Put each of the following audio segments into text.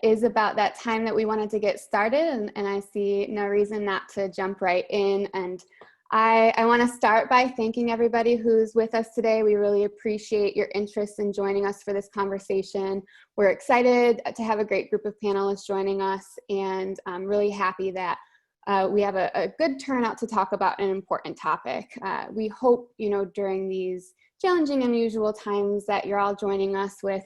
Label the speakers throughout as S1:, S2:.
S1: is about that time that we wanted to get started, and I see no reason not to jump right in. And I want to start by thanking everybody who's with us today. We really appreciate your interest in joining us for this conversation. We're excited to have a great group of panelists joining us, and I'm really happy that we have a good turnout to talk about an important topic. We hope, during these challenging, unusual times that you're all joining us with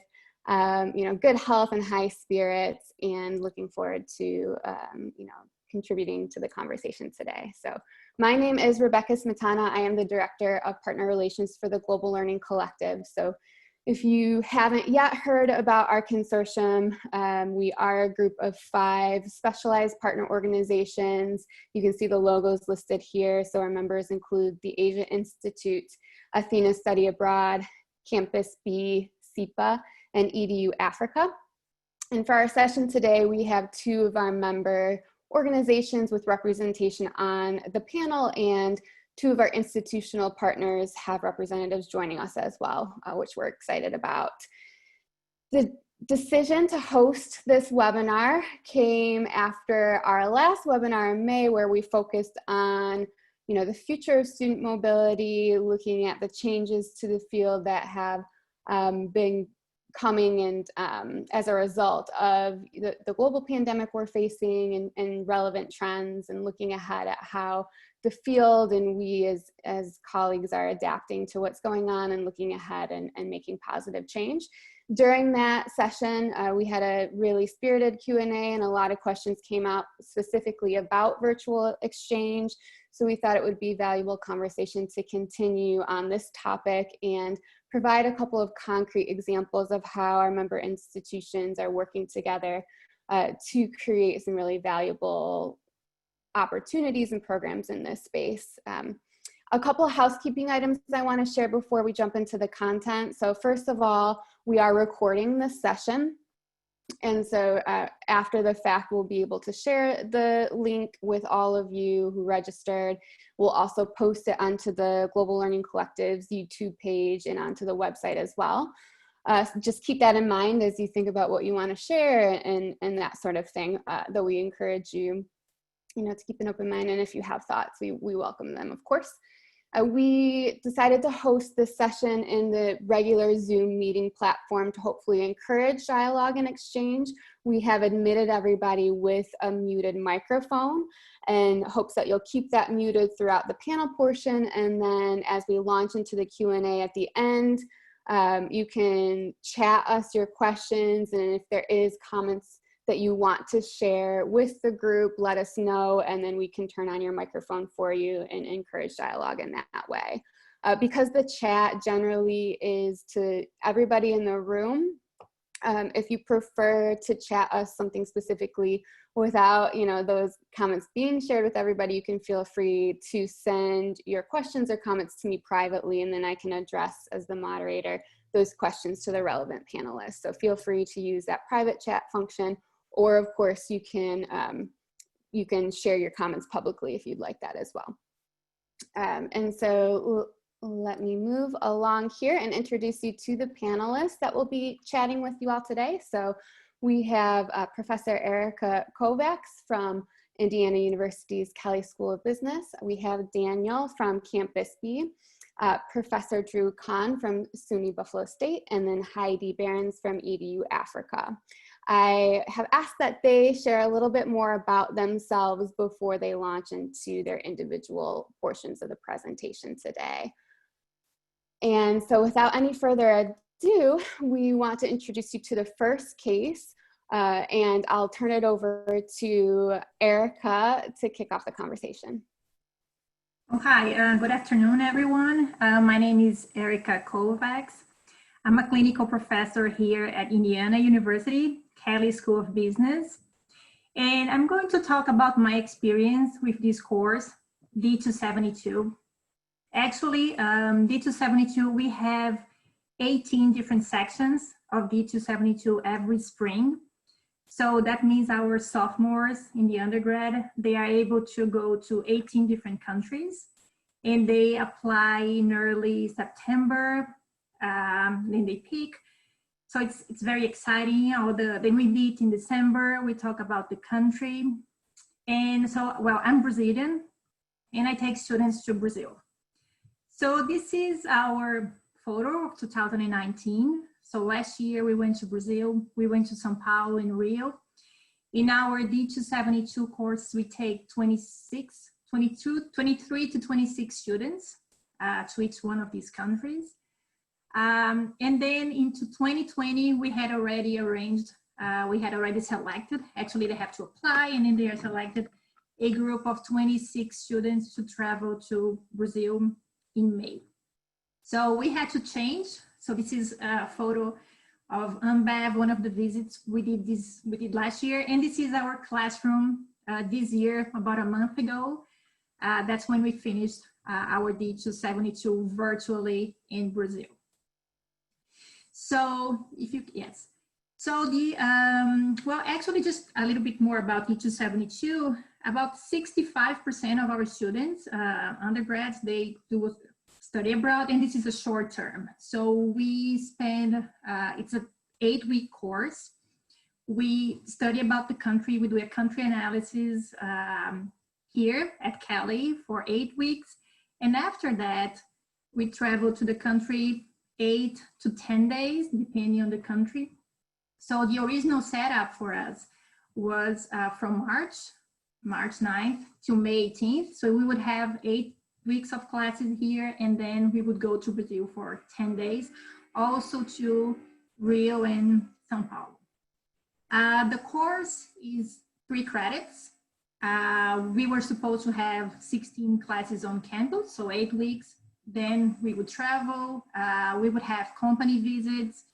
S1: good health and high spirits, and looking forward to, contributing to the conversation today. So my name is Rebecca Smetana. I am the Director of Partner Relations for the Global Learning Collective. So if you haven't yet heard about our consortium, we are a group of 5 specialized partner organizations. You can see the logos listed here. So our members include the Asia Institute, Athena Study Abroad, Campus B, SIPA, and EDU Africa. And for our session today, we have 2 of our member organizations with representation on the panel, and 2 of our institutional partners have representatives joining us as well, which we're excited about. The decision to host this webinar came after our last webinar in May, where we focused on the future of student mobility, looking at the changes to the field that have been coming, and as a result of the global pandemic we're facing, and relevant trends, and looking ahead at how the field and we as colleagues are adapting to what's going on, and looking ahead and making positive change. During that session, we had a really spirited Q&A, and a lot of questions came out specifically about virtual exchange. So we thought it would be valuable conversation to continue on this topic and provide a couple of concrete examples of how our member institutions are working together to create some really valuable opportunities and programs in this space. A couple of housekeeping items I want to share before we jump into the content. So first of all, we are recording this session. And so after the fact, we'll be able to share the link with all of you who registered. We'll also post it onto the Global Learning Collective's YouTube page and onto the website as well. So just keep that in mind as you think about what you want to share, and that sort of thing, though we encourage you, to keep an open mind. And if you have thoughts, we welcome them, of course. We decided to host this session in the regular Zoom meeting platform to hopefully encourage dialogue and exchange. We have admitted everybody with a muted microphone, and hopes that you'll keep that muted throughout the panel portion. And then as we launch into the Q&A at the end, you can chat us your questions, and if there is comments that you want to share with the group, let us know, and then we can turn on your microphone for you and encourage dialogue in that way. Because the chat generally is to everybody in the room, if you prefer to chat us something specifically without those comments being shared with everybody, you can feel free to send your questions or comments to me privately, and then I can address, as the moderator, those questions to the relevant panelists. So feel free to use that private chat function, or of course you can share your comments publicly if you'd like that as well. And so let me move along here and introduce you to the panelists that will be chatting with you all today. So we have Professor Erica Kovacs from Indiana University's Kelley School of Business. We have Daniel from Campus B, Professor Drew Kahn from SUNY Buffalo State, and then Heidi Behrens from EDU Africa. I have asked that they share a little bit more about themselves before they launch into their individual portions of the presentation today. And so without any further ado, we want to introduce you to the first case, and I'll turn it over to Erica to kick off the conversation.
S2: Oh, hi, good afternoon, everyone. My name is Erica Kovacs. I'm a clinical professor here at Indiana University, Kelley School of Business. And I'm going to talk about my experience with this course, D272. Actually, D272, we have 18 different sections of D272 every spring. So that means our sophomores in the undergrad, they are able to go to 18 different countries, and they apply in early September, then they pick So it's very exciting. Then we meet in December, we talk about the country. And so, well, I'm Brazilian and I take students to Brazil. So this is our photo of 2019. So last year we went to Brazil, we went to São Paulo and Rio. In our D272 course, we take 23 to 26 students to each one of these countries. And then into 2020, we had already arranged, we had already selected, actually they have to apply and then they are selected, a group of 26 students to travel to Brazil in May. So we had to change. So this is a photo of Ambev, one of the visits we did last year. And this is our classroom this year, about a month ago. That's when we finished our D272 virtually in Brazil. So yes. So well, actually just a little bit more about D272. About 65% of our students, undergrads, they do study abroad, and this is a short term. So we spend, it's an 8-week course. We study about the country. We do a country analysis here at Cali for 8 weeks. And after that, we travel to the country 8 to 10 days, depending on the country. So the original setup for us was from March 9th to May 18th. So we would have 8 weeks of classes here, and then we would go to Brazil for 10 days, also to Rio and São Paulo. The course is 3 credits. We were supposed to have 16 classes on campus, so 8 weeks. Then we would travel, we would have company visits,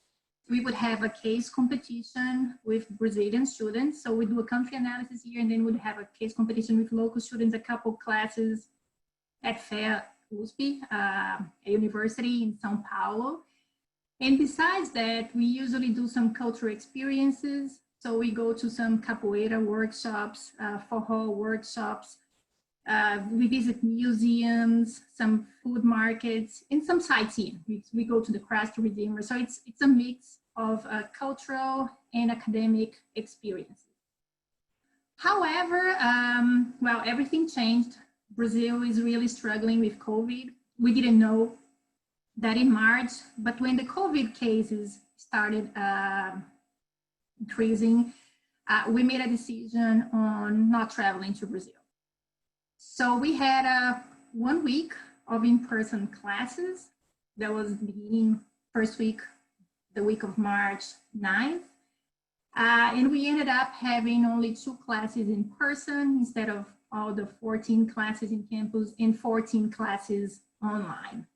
S2: we would have a case competition with Brazilian students. So we do a country analysis here, and then we'd have a case competition with local students, a couple classes at FEA USP, a university in São Paulo. And besides that, we usually do some cultural experiences. So we go to some capoeira workshops, forró workshops. We visit museums, some food markets, and some sightseeing. We go to the Christ Redeemer. So it's a mix of cultural and academic experiences. However, well, everything changed. Brazil is really struggling with COVID. We didn't know that in March, but when the COVID cases started increasing, we made a decision on not traveling to Brazil. So we had 1 week of in-person classes. That was beginning first week, the week of March 9th. And we ended up having only 2 classes in person instead of all the 14 classes in campus and 14 classes online.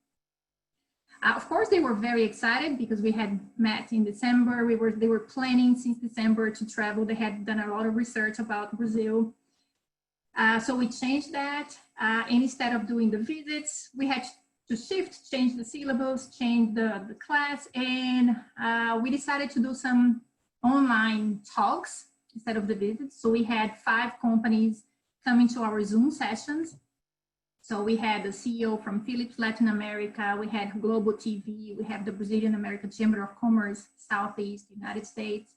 S2: Of course, they were very excited because we had met in December. They were planning since December to travel. They had done a lot of research about Brazil. So we changed that. And instead of doing the visits, we had to change the syllabus, change the class, and we decided to do some online talks instead of the visits. So we had 5 companies coming to our Zoom sessions. So we had the CEO from Philips Latin America, we had Global TV, we have the Brazilian American Chamber of Commerce, Southeast United States.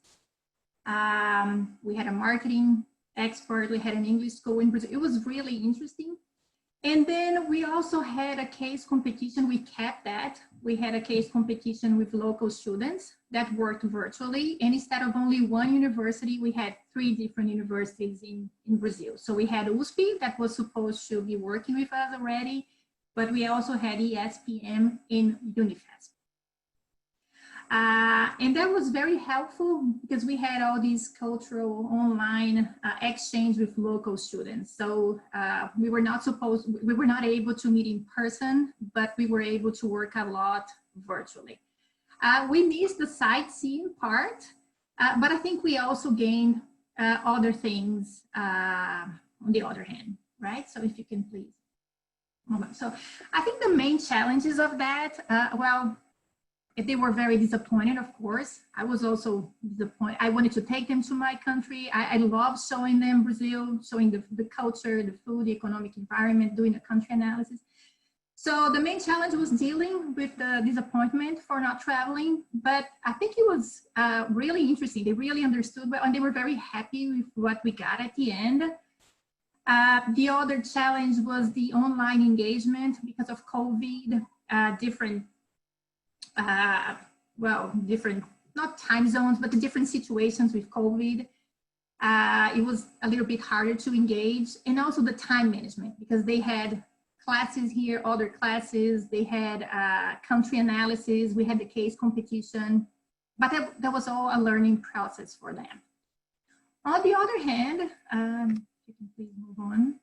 S2: We had a marketing expert, we had an English school in Brazil. It was really interesting. And then we also had a case competition. We kept that. We had a case competition with local students that worked virtually. And instead of only 1 university, we had 3 different universities in Brazil. So we had USP that was supposed to be working with us already, but we also had ESPM in Unifesp. And that was very helpful because we had all these cultural online exchange with local students. So we were not able to meet in person, but we were able to work a lot virtually. We missed the sightseeing part, but I think we also gained other things on the other hand, right? So if you can please. So I think the main challenges of that, well, they were very disappointed, of course. I was also disappointed. I wanted to take them to my country. I love showing them Brazil, showing the culture, the food, the economic environment, doing a country analysis. So the main challenge was dealing with the disappointment for not traveling, but I think it was really interesting. They really understood well, and they were very happy with what we got at the end. The other challenge was the online engagement because of COVID, different, not time zones, but the different situations with COVID. It was a little bit harder to engage, and also the time management because they had classes here, other classes, they had country analysis, we had the case competition, but that was all a learning process for them. On the other hand, you can please move on,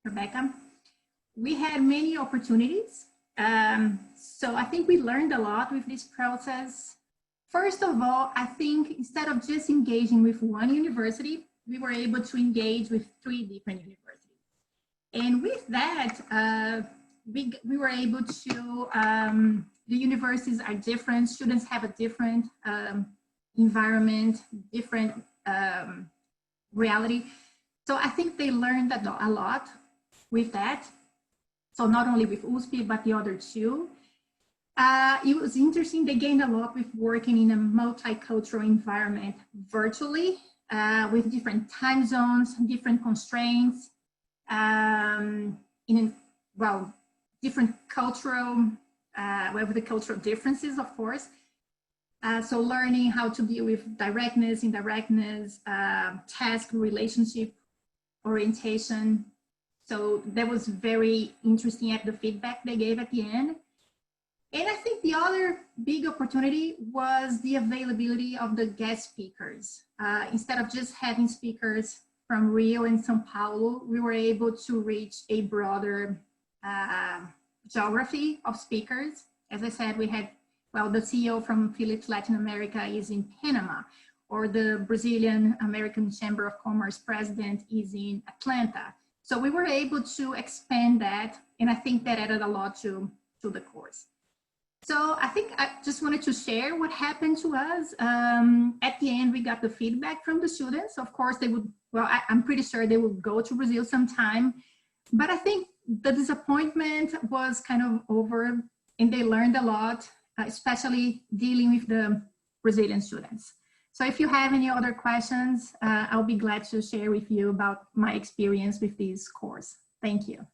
S2: Rebecca. We had many opportunities. So I think we learned a lot with this process. First of all, I think instead of just engaging with one university, we were able to engage with 3 different universities. And with that, we were able to, the universities are different, students have a different environment, different reality. So I think they learned a lot with that. So not only with USP, but the other 2. It was interesting, they gained a lot with working in a multicultural environment virtually, with different time zones, different constraints, different cultural, with the cultural differences, of course. So learning how to deal with directness, indirectness, task, relationship, orientation. So that was very interesting at the feedback they gave at the end. And I think the other big opportunity was the availability of the guest speakers. Instead of just having speakers from Rio and Sao Paulo, we were able to reach a broader geography of speakers. As I said, we had, well, the CEO from Philips Latin America is in Panama, or the Brazilian American Chamber of Commerce president is in Atlanta. So we were able to expand that, and I think that added a lot to the course. So I think I just wanted to share what happened to us. At the end, we got the feedback from the students. Of course, they would, well, I'm pretty sure they would go to Brazil sometime, but I think the disappointment was kind of over and they learned a lot, especially dealing with the Brazilian students. So if you have any other questions, I'll be glad to share with you about my experience with this course. Thank you.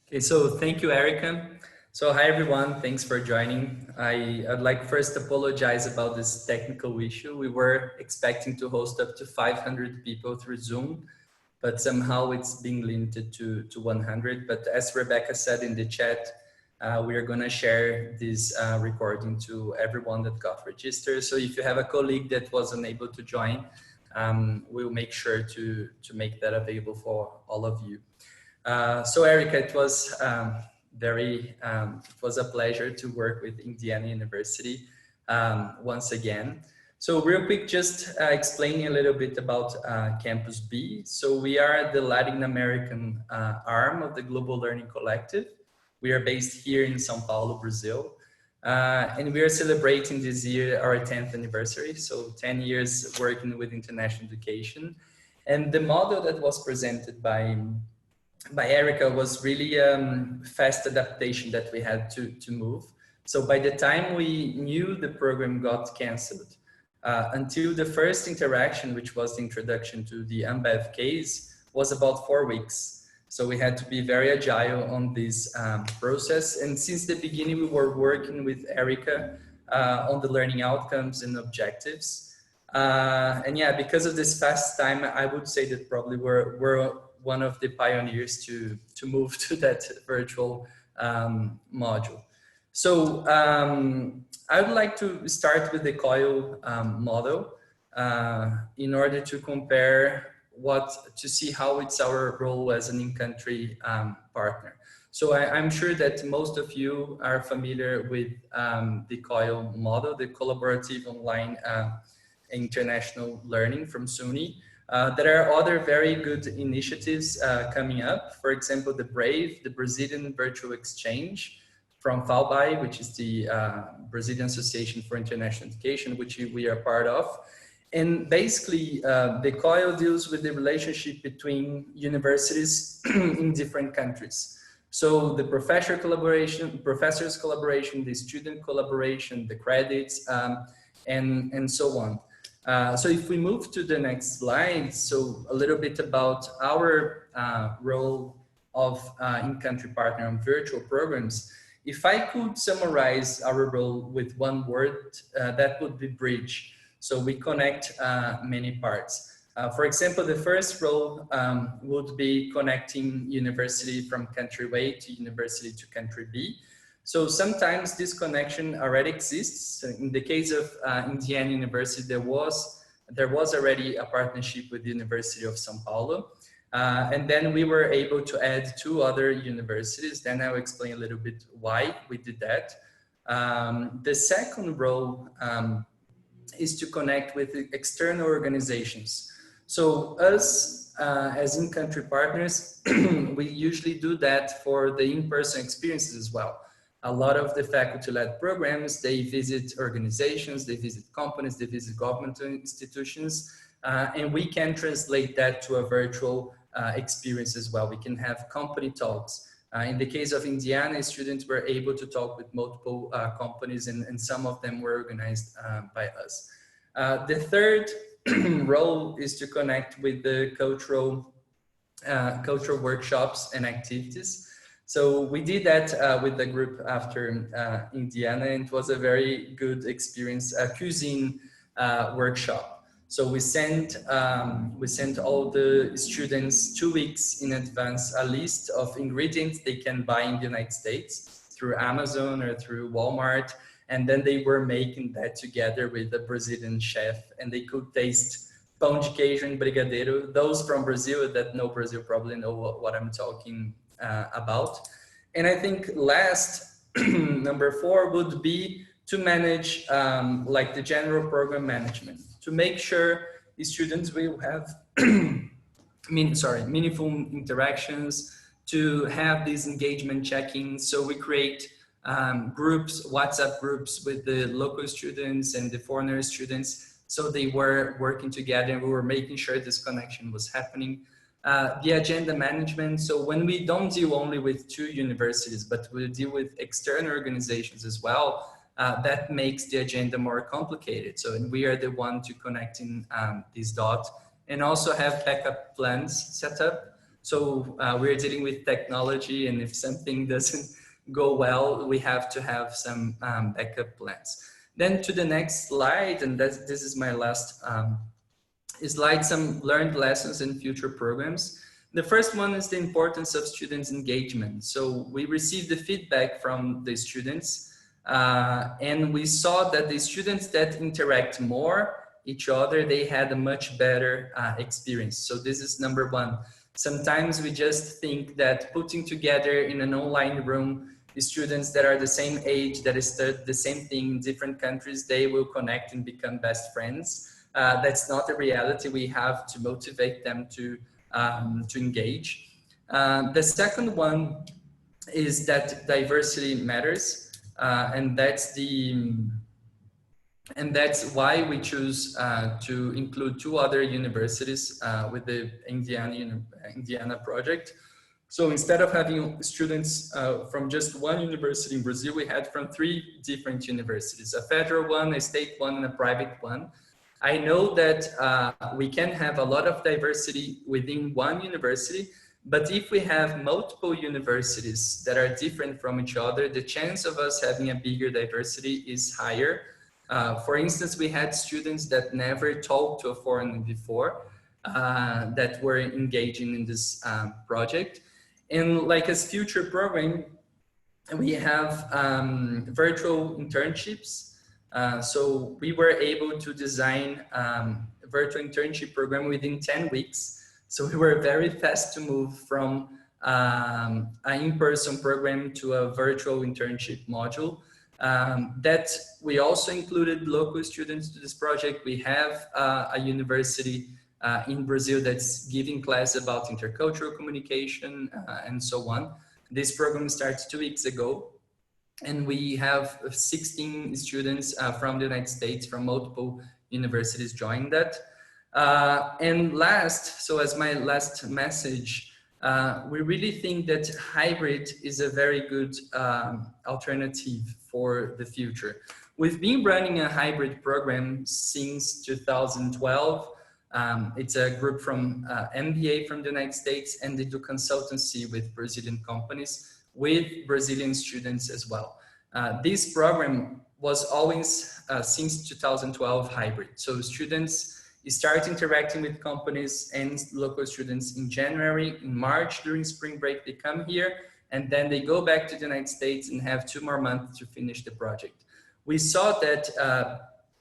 S3: Okay, so thank you, Erica. So hi, everyone. Thanks for joining. I'd like first apologize about this technical issue. We were expecting to host up to 500 people through Zoom, but somehow it's being limited to 100. But as Rebecca said in the chat, we are going to share this recording to everyone that got registered. So if you have a colleague that was unable to join, we'll make sure to make that available for all of you. So Erica, it was it was a pleasure to work with Indiana University once again. So real quick, just explaining a little bit about Campus B. So we are the Latin American arm of the Global Learning Collective. We are based here in Sao Paulo, Brazil. And we are celebrating this year our 10th anniversary. So 10 years working with international education. And the model that was presented by Erica was really fast adaptation that we had to move. So by the time we knew the program got canceled, until the first interaction, which was the introduction to the Ambev case, was about 4 weeks. So we had to be very agile on this process. And since the beginning, we were working with Erica on the learning outcomes and objectives. And yeah, because of this fast time, I would say that probably we're one of the pioneers to move to that virtual module. So I would like to start with the COIL model in order to compare to see how it's our role as an in-country partner. So I'm sure that most of you are familiar with the COIL model, the Collaborative Online International Learning from SUNY. There are other very good initiatives coming up. For example, the BRAVE, the Brazilian Virtual Exchange from FAUBAI, which is the Brazilian Association for International Education, which we are part of. And basically, the COIL deals with the relationship between universities in different countries. So the professors collaboration, the student collaboration, the credits, and so on. So if we move to the next slide, so a little bit about our role of in-country partner on virtual programs. If I could summarize our role with one word, that would be bridge. So we connect many parts. For example, the first role would be connecting university from country A to university to country B. So sometimes this connection already exists. In the case of Indiana University, there was already a partnership with the University of São Paulo. And then we were able to add 2 other universities. Then I'll explain a little bit why we did that. The second role is to connect with external organizations. So us as in-country partners, we usually do that for the in-person experiences as well. A lot of the faculty-led programs, they visit organizations, they visit companies, they visit government institutions, and we can translate that to a virtual experience as well. We can have company talks. In the case of Indiana, students were able to talk with multiple companies, and some of them were organized by us. The third role is to connect with the cultural workshops and activities. So we did that with the group after Indiana, and it was a very good experience, a cuisine workshop. So we sent all the students 2 weeks in advance a list of ingredients they can buy in the United States through Amazon or through Walmart. And then they were making that together with a Brazilian chef, and they could taste pão de queijo and brigadeiro. Those from Brazil that know Brazil probably know what I'm talking about. And I think last, number 4 would be to manage like the general program management, to make sure the students will have meaningful interactions, to have these engagement check-ins. So we create groups, WhatsApp groups with the local students and the foreigner students. So they were working together and we were making sure this connection was happening. The agenda management. So when we don't deal only with 2 universities, but we deal with external organizations as well, that makes the agenda more complicated. So and we are the one to connecting these dots and also have backup plans set up. So we're dealing with technology, and if something doesn't go well, we have to have some backup plans. Then to the next slide, and this is my last slide, some learned lessons in future programs. The first one is the importance of students' engagement. So we received the feedback from the students, and we saw that the students that interact more each other, they had a much better experience. So this is number 1. Sometimes we just think that putting together in an online room the students that are the same age, that is the same thing in different countries, they will connect and become best friends. That's not the reality. We have to motivate them to engage. The second one is that diversity matters, and that's why we choose to include 2 other universities with the Indiana project. So instead of having students from just one university in Brazil, we had from 3 different universities, a federal one, a state one, and a private one. I know that we can have a lot of diversity within one university, but if we have multiple universities that are different from each other, the chance of us having a bigger diversity is higher. For instance, we had students that never talked to a foreigner before that were engaging in this project. And like as future program, we have virtual internships. So we were able to design a virtual internship program within 10 weeks. So we were very fast to move from an in-person program to a virtual internship module. That we also included local students to this project. We have a university in Brazil that's giving class about intercultural communication and so on. This program started 2 weeks ago, and we have 16 students from the United States, from multiple universities join that. And last, so as my last message, we really think that hybrid is a very good alternative for the future. We've been running a hybrid program since 2012. It's a group from MBA from the United States, and they do consultancy with Brazilian companies, with Brazilian students as well. This program was always, since 2012, hybrid. So students start interacting with companies and local students in January, in March, during spring break, they come here, and then they go back to the United States and have 2 more months to finish the project. We saw that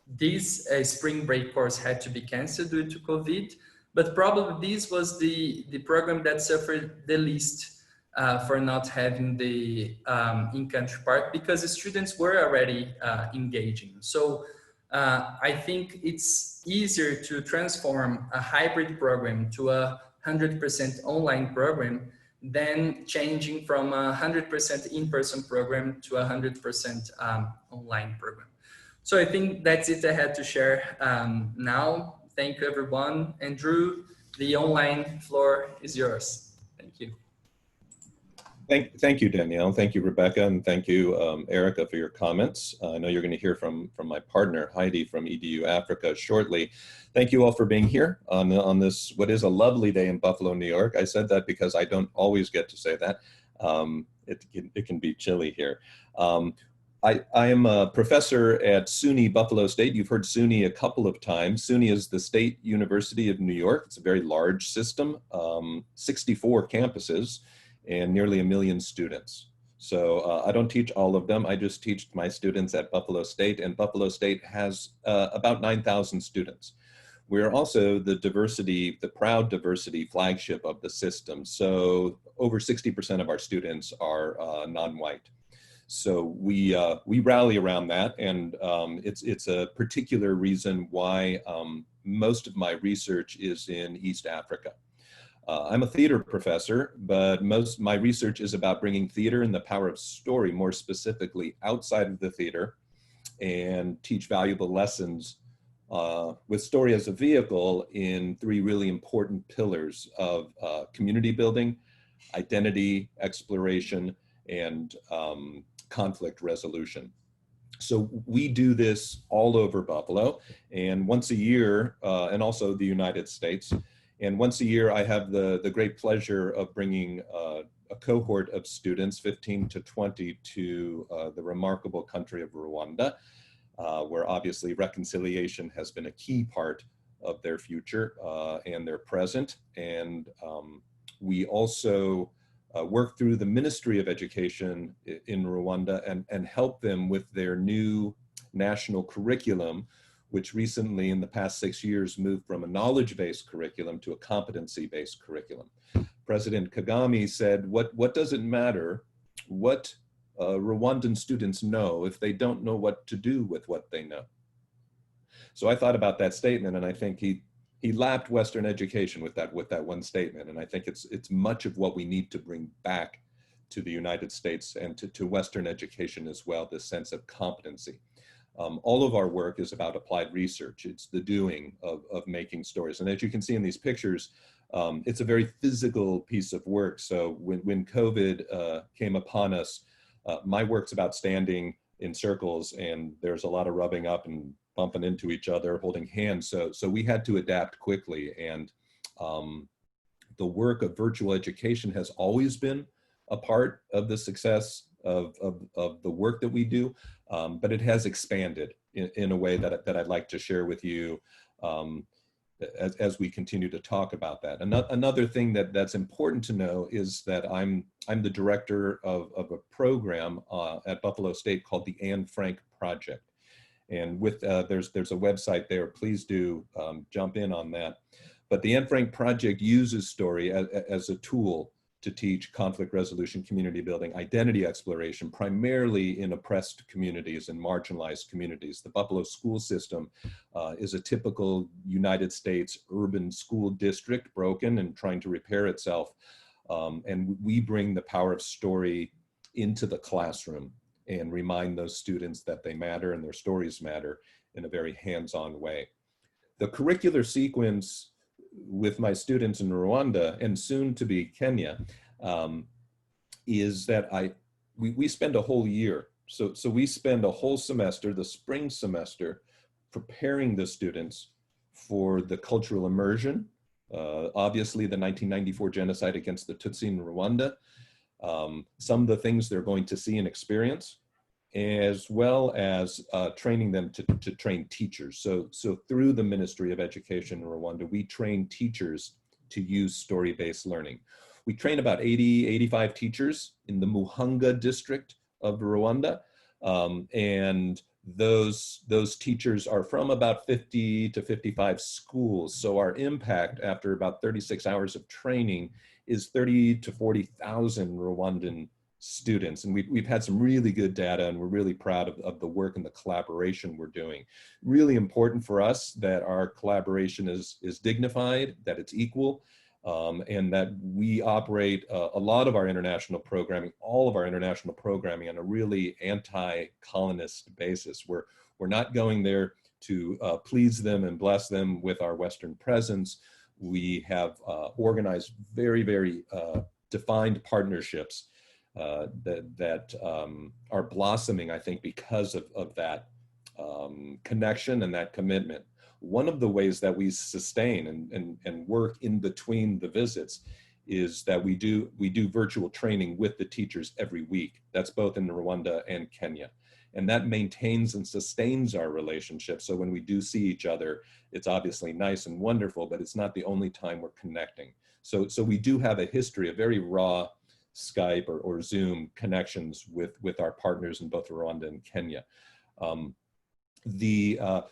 S3: this spring break course had to be canceled due to COVID, but probably this was the program that suffered the least for not having the in-country part, because the students were already engaging. So I think it's easier to transform a hybrid program to a 100% online program than changing from a 100% in-person program to a 100% online program. So I think that's it I had to share now. Thank you, everyone. And Drew, the online floor is yours. Thank you.
S4: Thank you, Danielle. Thank you, Rebecca, and thank you, Erica, for your comments. I know you're going to hear from my partner, Heidi, from EDU Africa shortly. Thank you all for being here on this, what is a lovely day in Buffalo, New York. I said that because I don't always get to say that. It can be chilly here. I am a professor at SUNY Buffalo State. You've heard SUNY a couple of times. SUNY is the State University of New York. It's a very large system, 64 campuses, and nearly 1 million students. So I don't teach all of them. I just teach my students at Buffalo State, and Buffalo State has about 9,000 students. We're also the proud diversity flagship of the system. So over 60% of our students are non-white. So we rally around that, and it's a particular reason why most of my research is in East Africa. I'm a theater professor, but my research is about bringing theater and the power of story, more specifically outside of the theater, and teach valuable lessons with story as a vehicle in 3 really important pillars of community building, identity exploration, and conflict resolution. So we do this all over Buffalo, and once a year, and also the United States. And once a year, I have the great pleasure of bringing a cohort of students, 15 to 20, to the remarkable country of Rwanda, where obviously reconciliation has been a key part of their future and their present. And we also work through the Ministry of Education in Rwanda and help them with their new national curriculum, which recently in the past 6 years moved from a knowledge-based curriculum to a competency-based curriculum. President Kagame said, what does it matter what Rwandan students know if they don't know what to do with what they know? So I thought about that statement, and I think he lapped Western education with that one statement. And I think it's much of what we need to bring back to the United States and to Western education as well, this sense of competency. All of our work is about applied research. It's the doing of making stories. And as you can see in these pictures, it's a very physical piece of work. So when COVID came upon us, my work's about standing in circles, and there's a lot of rubbing up and bumping into each other, holding hands. So we had to adapt quickly. And the work of virtual education has always been a part of the success of the work that we do, but it has expanded in a way that I'd like to share with you as we continue to talk about that. Another thing that's important to know is that I'm the director of a program at Buffalo State called the Anne Frank Project. And with there's a website there, please do jump in on that. But the Anne Frank Project uses story as a tool to teach conflict resolution, community building, identity exploration, primarily in oppressed communities and marginalized communities. The Buffalo school system is a typical United States urban school district, broken and trying to repair itself. And we bring the power of story into the classroom and remind those students that they matter and their stories matter in a very hands-on way. the curricular sequence with my students in Rwanda and soon to be Kenya is that we spend a whole year. So we spend a whole semester, the spring semester, preparing the students for the cultural immersion. Obviously, the 1994 genocide against the Tutsi in Rwanda, some of the things they're going to see and experience, as well as training them to train teachers. So through the Ministry of Education in Rwanda, we train teachers to use story-based learning. We train about 80, 85 teachers in the Muhanga district of Rwanda. And those teachers are from about 50 to 55 schools. So our impact after about 36 hours of training is 30 to 40,000 Rwandan students. And we've had some really good data, and we're really proud of the work and the collaboration we're doing. Really important for us that our collaboration is dignified, that it's equal, and that we operate a lot of our international programming, all of our international programming, on a really anti-colonist basis. We're not going there to please them and bless them with our Western presence. We have organized very, very defined partnerships that are blossoming, I think, because of that connection and that commitment. One of the ways that we sustain and work in between the visits is that we do virtual training with the teachers every week. That's both in Rwanda and Kenya. And that maintains and sustains our relationship. So when we do see each other, it's obviously nice and wonderful, but it's not the only time we're connecting. So we do have a history of very raw Skype or Zoom connections with our partners in both Rwanda and Kenya.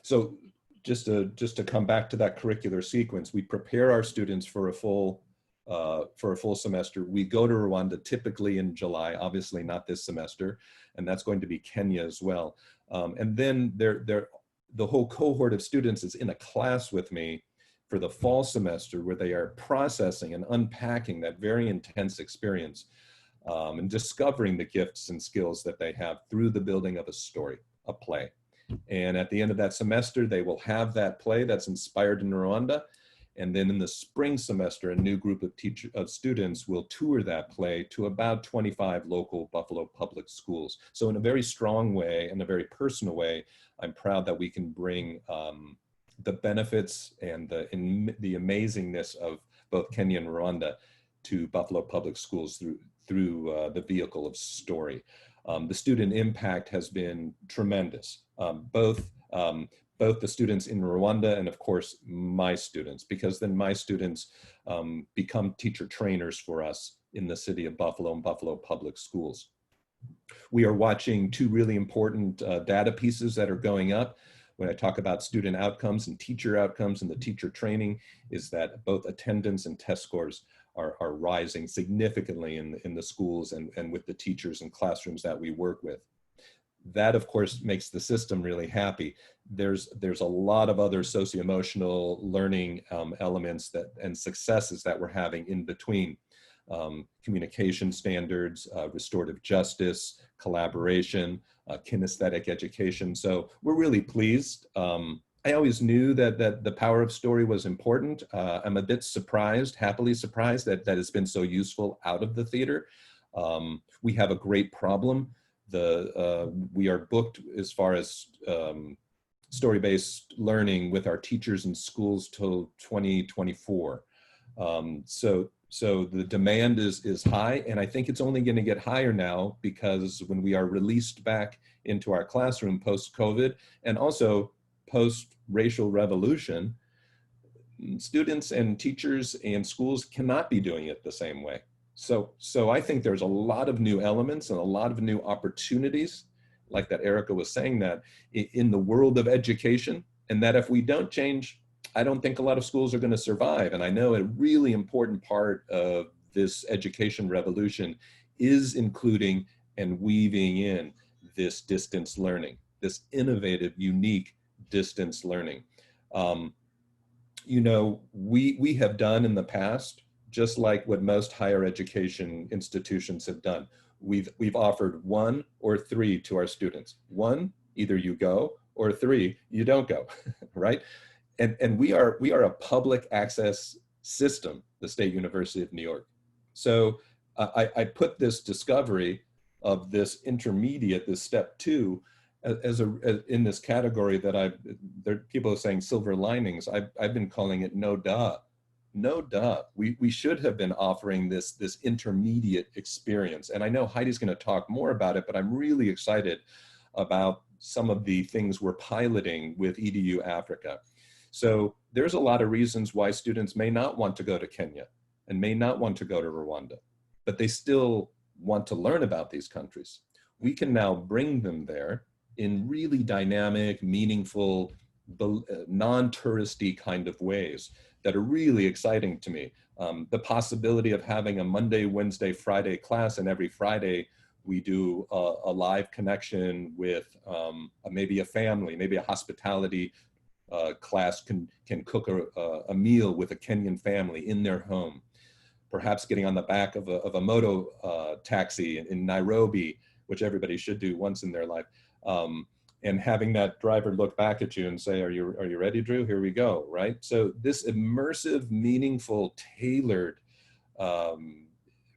S4: So just to come back to that curricular sequence, we prepare our students for a full semester. We go to Rwanda typically in July, obviously not this semester, and that's going to be Kenya as well. And then the whole cohort of students is in a class with me for the fall semester, where they are processing and unpacking that very intense experience and discovering the gifts and skills that they have through the building of a story, a play. And at the end of that semester, they will have that play that's inspired in Rwanda. And then in the spring semester, a new group of students will tour that play to about 25 local Buffalo public schools. So in a very strong way, in a very personal way, I'm proud that we can bring the benefits and the amazingness of both Kenya and Rwanda to Buffalo public schools through the vehicle of story. The student impact has been tremendous, both the students in Rwanda and of course my students, because then my students become teacher trainers for us in the city of Buffalo and Buffalo public schools. We are watching two really important data pieces that are going up. When I talk about student outcomes and teacher outcomes and the teacher training, is that both attendance and test scores are rising significantly in the schools and with the teachers and classrooms that we work with. That, of course, makes the system really happy. There's a lot of other socio-emotional learning elements and successes that we're having in between. Communication standards, restorative justice, collaboration, kinesthetic education. So we're really pleased. I always knew that the power of story was important. I'm a bit surprised, happily surprised, that it's been so useful out of the theater. We have a great problem. We are booked as far as story-based learning with our teachers in schools till 2024. So the demand is high, and I think it's only going to get higher now, because when we are released back into our classroom post-COVID and also post-racial revolution, students and teachers and schools cannot be doing it the same way. So I think there's a lot of new elements and a lot of new opportunities, like that Erica was saying, that in the world of education, and that if we don't change, I don't think a lot of schools are going to survive. And I know a really important part of this education revolution is including and weaving in this distance learning, this innovative, unique distance learning. You know, we have done in the past, just like what most higher education institutions have done. We've offered 1 or 3 to our students. 1, either you go, or 3, you don't go, right? and we are a public access system, the State University of New York. So I put this discovery of this intermediate, this step 2, as in this category that people are saying silver linings. I've been calling it no duh. No duh. We should have been offering this intermediate experience. And I know Heidi's going to talk more about it, but I'm really excited about some of the things we're piloting with EDU Africa. So there's a lot of reasons why students may not want to go to Kenya and may not want to go to Rwanda, but they still want to learn about these countries. We can now bring them there in really dynamic, meaningful, non-touristy kind of ways that are really exciting to me. The possibility of having a Monday, Wednesday, Friday class, and every Friday we do a live connection with maybe a family, maybe a hospitality class can cook a meal with a Kenyan family in their home. Perhaps getting on the back of a moto taxi in Nairobi, which everybody should do once in their life, and having that driver look back at you and say, are you ready, Drew? Here we go, right? So this immersive, meaningful, tailored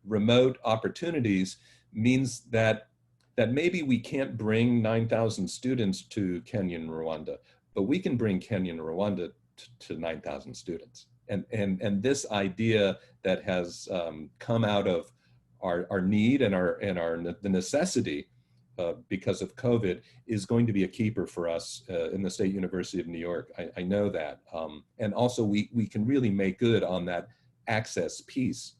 S4: remote opportunities means that maybe we can't bring 9,000 students to Kenya and Rwanda, but we can bring Kenya and Rwanda to 9,000 students. And this idea that has come out of our need and the necessity because of COVID is going to be a keeper for us in the State University of New York. I know that. And also we can really make good on that access piece.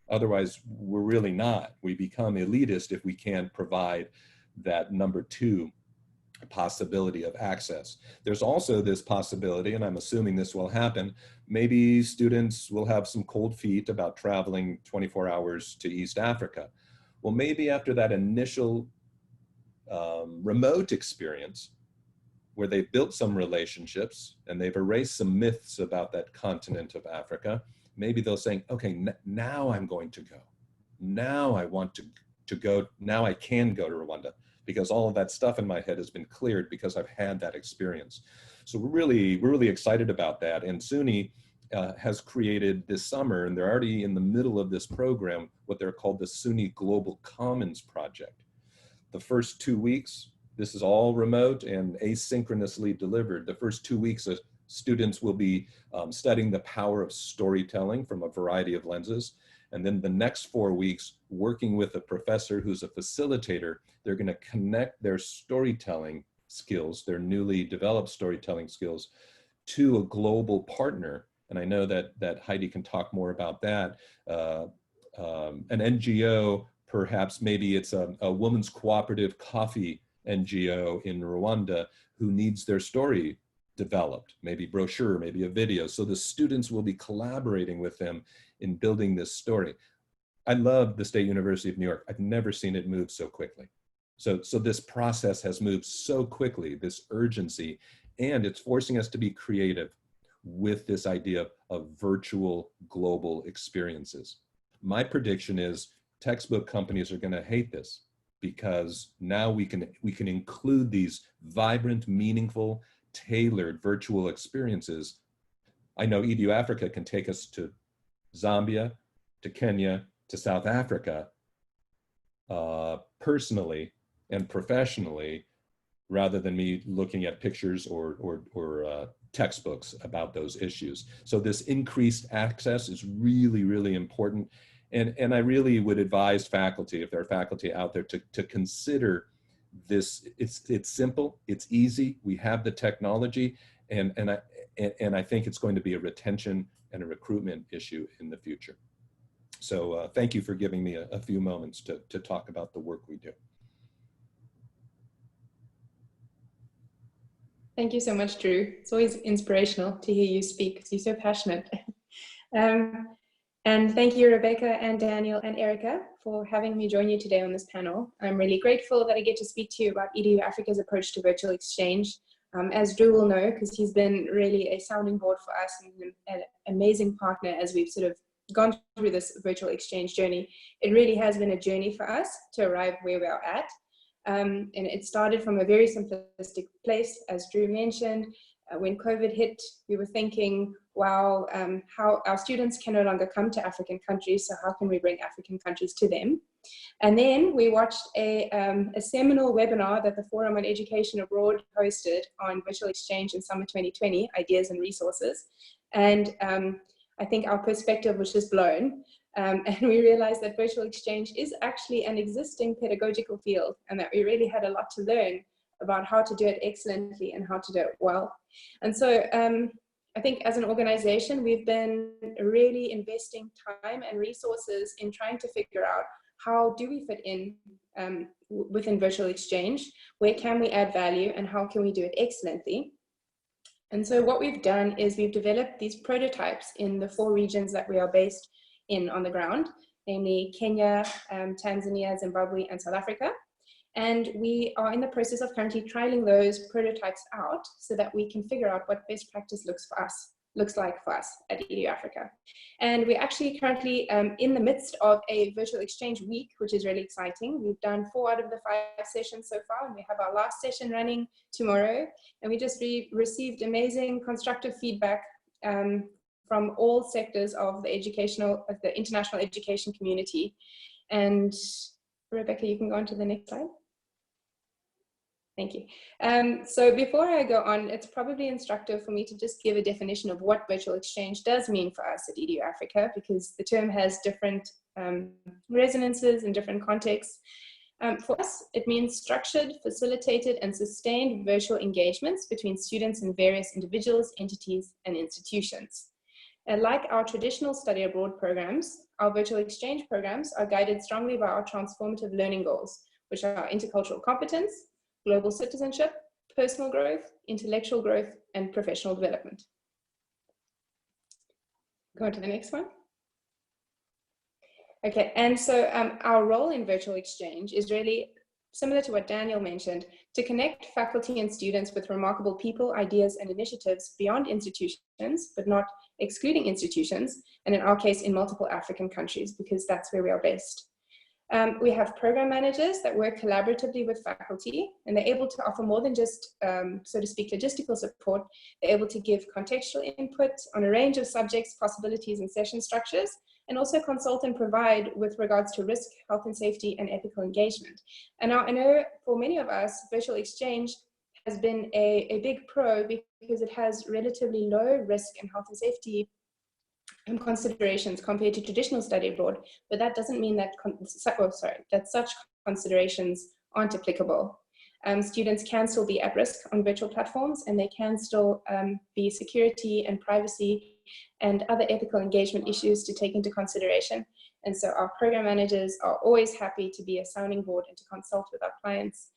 S4: Otherwise, we're really not. We become elitist if we can't provide that number 2 possibility of access. There's also this possibility, and I'm assuming this will happen, maybe students will have some cold feet about traveling 24 hours to East Africa. Well, maybe after that initial remote experience where they've built some relationships and they've erased some myths about that continent of Africa, maybe they'll say, okay, now I'm going to go. Now I want to go, now I can go to Rwanda, because all of that stuff in my head has been cleared because I've had that experience. So we're really excited about that. And SUNY has created this summer, and they're already in the middle of this program, what they're called the SUNY Global Commons Project. The first 2 weeks, this is all remote and asynchronously delivered. The first 2 weeks, students will be studying the power of storytelling from a variety of lenses. And then the next 4 weeks, working with a professor who's a facilitator, they're going to connect their storytelling skills, their newly developed storytelling skills, to a global partner. And I know that Heidi can talk more about that. An NGO, perhaps maybe it's a women's cooperative coffee NGO in Rwanda who needs their story developed, maybe brochure, maybe a video. So the students will be collaborating with them in building this story. I love the State University of New York. I've never seen it move so quickly. So this process has moved so quickly, this urgency, and it's forcing us to be creative with this idea of virtual global experiences. My prediction is textbook companies are going to hate this, because now we can include these vibrant, meaningful, tailored virtual experiences. I know EDU Africa can take us to Zambia, to Kenya, to South Africa, personally and professionally, rather than me looking at pictures or textbooks about those issues. So this increased access is really, really important. And I really would advise faculty, if there are faculty out there, to consider this. It's simple, it's easy, we have the technology, and I think it's going to be a retention and a recruitment issue in the future. So thank you for giving me a few moments to talk about the work we do.
S5: Thank you so much, Drew. It's always inspirational to hear you speak because you're so passionate. And thank you, Rebecca and Daniel and Erica, for having me join you today on this panel. I'm really grateful that I get to speak to you about EDU Africa's approach to virtual exchange. As Drew will know, because he's been really a sounding board for us and an amazing partner as we've sort of gone through this virtual exchange journey. It really has been a journey for us to arrive where we are at. And it started from a very simplistic place, as Drew mentioned, When COVID hit, we were thinking, wow, how our students can no longer come to African countries, so how can we bring African countries to them? And then we watched a seminal webinar that the Forum on Education Abroad hosted on virtual exchange in summer 2020, Ideas and Resources. And I think our perspective was just blown. And we realized that virtual exchange is actually an existing pedagogical field, and that we really had a lot to learn about how to do it excellently and how to do it well. And so I think as an organization, we've been really investing time and resources in trying to figure out how do we fit in within virtual exchange, where can we add value, and how can we do it excellently. And so what we've done is we've developed these prototypes in the 4 regions that we are based in on the ground, namely Kenya, Tanzania, Zimbabwe, and South Africa. And we are in the process of currently trialing those prototypes out so that we can figure out what best practice looks like for us at EDU Africa. And we're actually currently in the midst of a virtual exchange week, which is really exciting. We've done 4 out of the 5 sessions so far, and we have our last session running tomorrow. And we just received amazing constructive feedback from all sectors of the international education community. And Rebecca, you can go on to the next slide. Thank you. So before I go on, it's probably instructive for me to just give a definition of what virtual exchange does mean for us at EDU Africa, because the term has different resonances in different contexts. For us, it means structured, facilitated, and sustained virtual engagements between students and various individuals, entities, and institutions. And like our traditional study abroad programs, our virtual exchange programs are guided strongly by our transformative learning goals, which are intercultural competence, global citizenship, personal growth, intellectual growth, and professional development. Go on to the next one. Okay, and so our role in virtual exchange is really similar to what Daniel mentioned, to connect faculty and students with remarkable people, ideas, and initiatives beyond institutions, but not excluding institutions, and in our case, in multiple African countries, because that's where we are based. We have program managers that work collaboratively with faculty, and they're able to offer more than just, so to speak, logistical support. They're able to give contextual input on a range of subjects, possibilities, and session structures, and also consult and provide with regards to risk, health and safety, and ethical engagement. And now I know for many of us, virtual exchange has been a big pro because it has relatively low risk and health and safety considerations compared to traditional study abroad, but that doesn't mean that, that such considerations aren't applicable. Students can still be at risk on virtual platforms, and they can still be security and privacy and other ethical engagement issues to take into consideration. And so our program managers are always happy to be a sounding board and to consult with our clients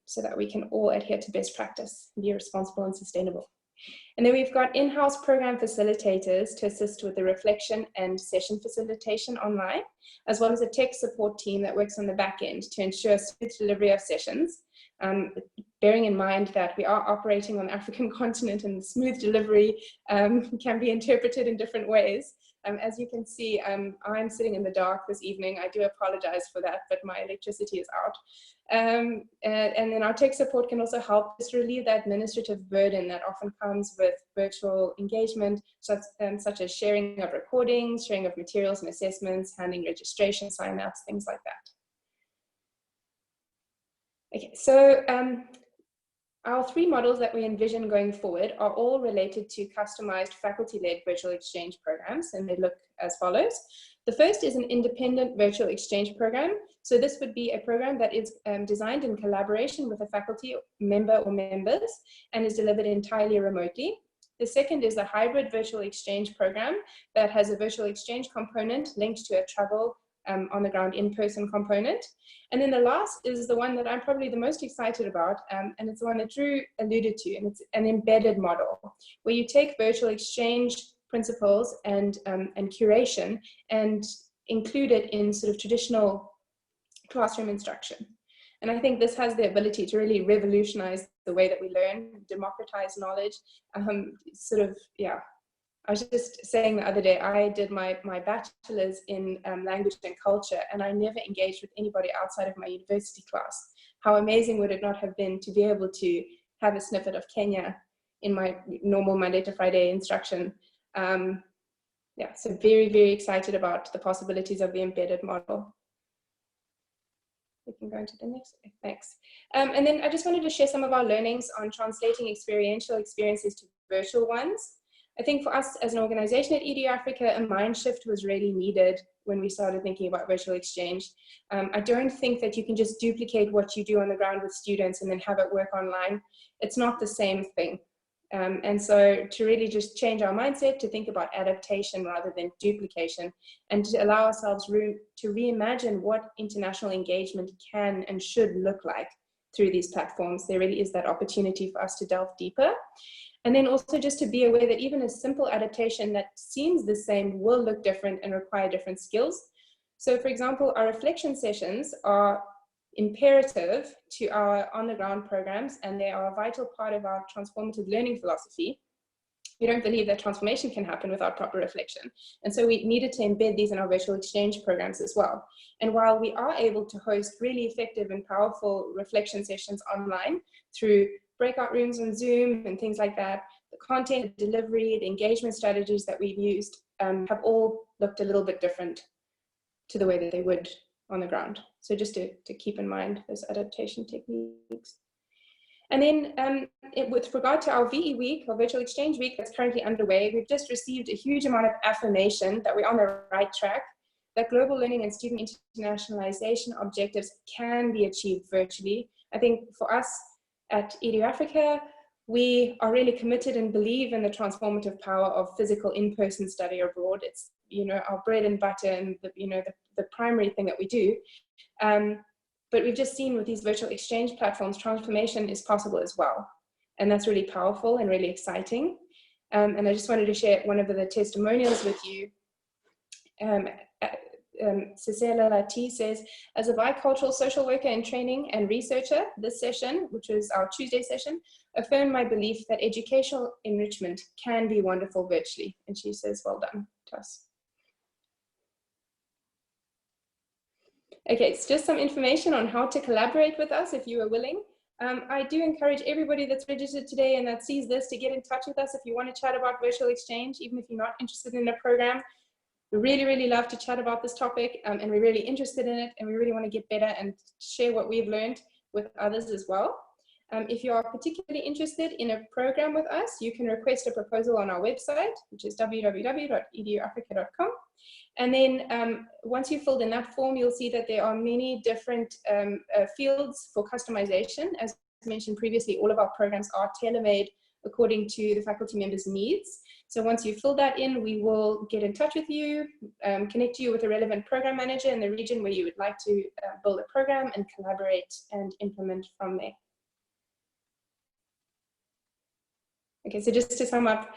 S5: so that we can all adhere to best practice, be responsible and sustainable. And then we've got in-house program facilitators to assist with the reflection and session facilitation online, as well as a tech support team that works on the back end to ensure smooth delivery of sessions, bearing in mind that we are operating on the African continent and smooth delivery can be interpreted in different ways. As you can see, I'm sitting in the dark this evening. I do apologize for that, but my electricity is out. And then our tech support can also help us relieve that administrative burden that often comes with virtual engagement, such as sharing of recordings, sharing of materials and assessments, handling registration, sign-ups, things like that. Okay, so our 3 models that we envision going forward are all related to customized faculty-led virtual exchange programs, and they look as follows. The first is an independent virtual exchange program. So this would be a program that is designed in collaboration with a faculty member or members and is delivered entirely remotely. The second is a hybrid virtual exchange program that has a virtual exchange component linked to a travel on the ground in-person component. And then the last is the one that I'm probably the most excited about, and it's the one that Drew alluded to, and it's an embedded model where you take virtual exchange principles and curation and include it in sort of traditional classroom instruction. And I think this has the ability to really revolutionize the way that we learn, democratize knowledge, I was just saying the other day, I did my bachelor's in language and culture, and I never engaged with anybody outside of my university class. How amazing would it not have been to be able to have a snippet of Kenya in my normal Monday to Friday instruction. Yeah, so very, very excited about the possibilities of the embedded model. We can go into the next, thanks. And then I just wanted to share some of our learnings on translating experiential experiences to virtual ones. I think for us as an organization at EDU Africa, a mind shift was really needed when we started thinking about virtual exchange. I don't think that you can just duplicate what you do on the ground with students and then have it work online. It's not the same thing. And so to really just change our mindset to think about adaptation rather than duplication, and to allow ourselves room to reimagine what international engagement can and should look like through these platforms. There really is that opportunity for us to delve deeper. And then also just to be aware that even a simple adaptation that seems the same will look different and require different skills. So for example, our reflection sessions are imperative to our on-the-ground programs, and they are a vital part of our transformative learning philosophy. We don't believe that transformation can happen without proper reflection. And so we needed to embed these in our virtual exchange programs as well. And while we are able to host really effective and powerful reflection sessions online through breakout rooms on Zoom and things like that, the content, the delivery, the engagement strategies that we've used have all looked a little bit different to the way that they would on the ground. So just to keep in mind those adaptation techniques. And then with regard to our VE week, or virtual exchange week, that's currently underway, we've just received a huge amount of affirmation that we're on the right track, that global learning and student internationalization objectives can be achieved virtually. I think for us at EDU Africa, we are really committed and believe in the transformative power of physical in-person study abroad. It's, you know, our bread and butter and the, you know, the primary thing that we do. But we've just seen with these virtual exchange platforms, transformation is possible as well. And that's really powerful and really exciting. And I just wanted to share one of the testimonials with you. Cecilia Lati says, as a bicultural social worker in training and researcher, this session, which was our Tuesday session, affirmed my belief that educational enrichment can be wonderful virtually. And she says, well done to us. Okay, it's just some information on how to collaborate with us if you are willing. I do encourage everybody that's registered today and that sees this to get in touch with us if you want to chat about virtual exchange, even if you're not interested in the program. We really, really love to chat about this topic, and we're really interested in it, and we really want to get better and share what we've learned with others as well. If you are particularly interested in a program with us, you can request a proposal on our website, which is www.eduafrica.com. And then once you've filled in that form, you'll see that there are many different fields for customization. As mentioned previously, all of our programs are tailor-made according to the faculty members' needs. So once you fill that in, we will get in touch with you, connect you with a relevant program manager in the region where you would like to build a program and collaborate and implement from there. Okay, so just to sum up,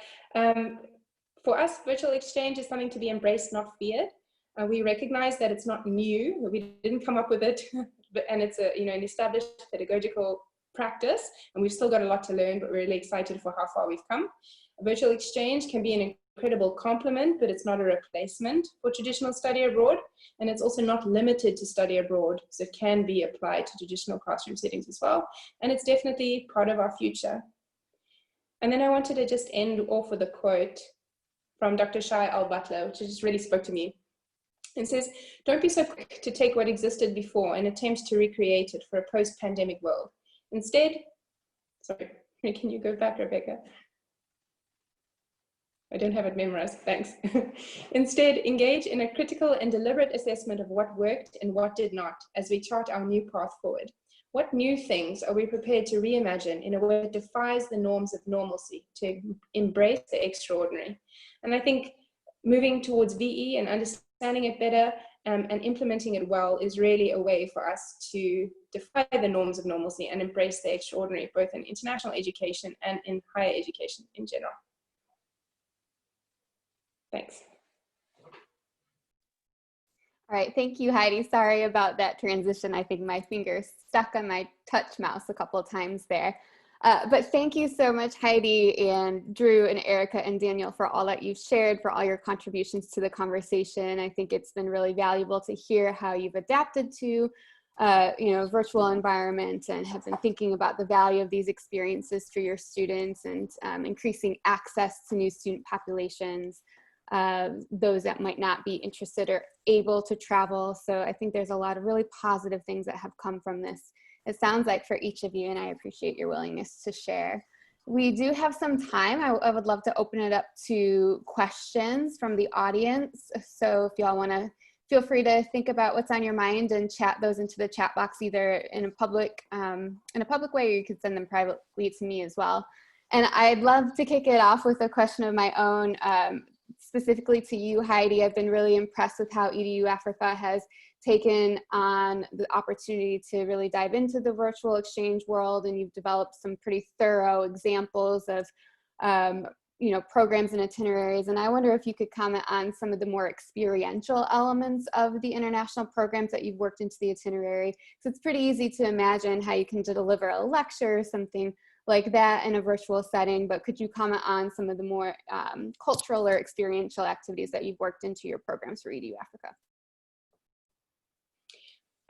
S5: for us, virtual exchange is something to be embraced, not feared. We recognize that it's not new, we didn't come up with it, and it's a, you know, an established pedagogical practice, and we've still got a lot to learn, but we're really excited for how far we've come. Virtual exchange can be an incredible complement, but it's not a replacement for traditional study abroad, and it's also not limited to study abroad, so it can be applied to traditional classroom settings as well, and it's definitely part of our future. And then I wanted to just end off with a quote from Dr. Shai Al-Butler, which just really spoke to me. It says, don't be so quick to take what existed before and attempt to recreate it for a post-pandemic world. Instead, sorry, can you go back, Rebecca? I don't have it memorized, thanks. Instead, engage in a critical and deliberate assessment of what worked and what did not as we chart our new path forward. What new things are we prepared to reimagine in a way that defies the norms of normalcy, to embrace the extraordinary? And I think moving towards VE and understanding it better and implementing it well is really a way for us to defy the norms of normalcy and embrace the extraordinary, both in international education and in higher education in general. Thanks.
S1: All right, thank you, Heidi. Sorry about that transition. I think my finger stuck on my touch mouse a couple of times there. But thank you so much, Heidi and Drew and Erica and Daniel, for all that you've shared, for all your contributions to the conversation. I think it's been really valuable to hear how you've adapted to virtual environment and have been thinking about the value of these experiences for your students and increasing access to new student populations, those that might not be interested or able to travel. So I think there's a lot of really positive things that have come from this. It sounds like for each of you, and I appreciate your willingness to share. We do have some time. I would love to open it up to questions from the audience. So if y'all want to, feel free to think about what's on your mind and chat those into the chat box, either in a public way, or you could send them privately to me as well. And I'd love to kick it off with a question of my own, specifically to you, Heidi. I've been really impressed with how EDU Africa has taken on the opportunity to really dive into the virtual exchange world, and you've developed some pretty thorough examples of programs and itineraries. And I wonder if you could comment on some of the more experiential elements of the international programs that you've worked into the itinerary. So it's pretty easy to imagine how you can deliver a lecture or something like that in a virtual setting, but could you comment on some of the more cultural or experiential activities that you've worked into your programs for EDU Africa?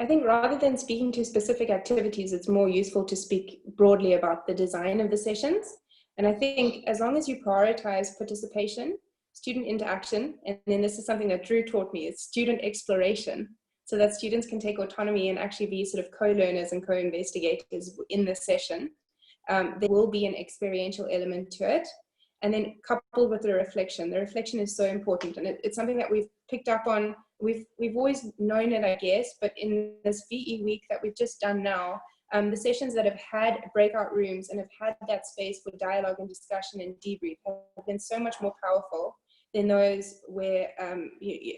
S5: I think rather than speaking to specific activities, it's more useful to speak broadly about the design of the sessions. And I think as long as you prioritize participation, student interaction, and then this is something that Drew taught me, is student exploration, so that students can take autonomy and actually be sort of co-learners and co-investigators in the session. There will be an experiential element to it. And then coupled with the reflection is so important. And it's something that we've picked up on. We've always known it, I guess, but in this VE week that we've just done now, the sessions that have had breakout rooms and have had that space for dialogue and discussion and debrief have been so much more powerful than those where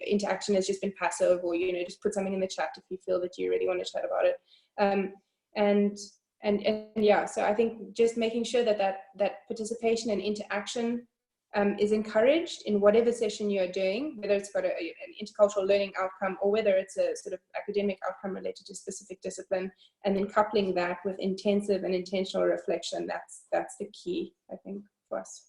S5: interaction has just been passive, or just put something in the chat if you feel that you really want to chat about it. And yeah, so I think just making sure that participation and interaction is encouraged in whatever session you're doing, whether it's got an intercultural learning outcome or whether it's a sort of academic outcome related to specific discipline, and then coupling that with intensive and intentional reflection. That's the key, I think, for us.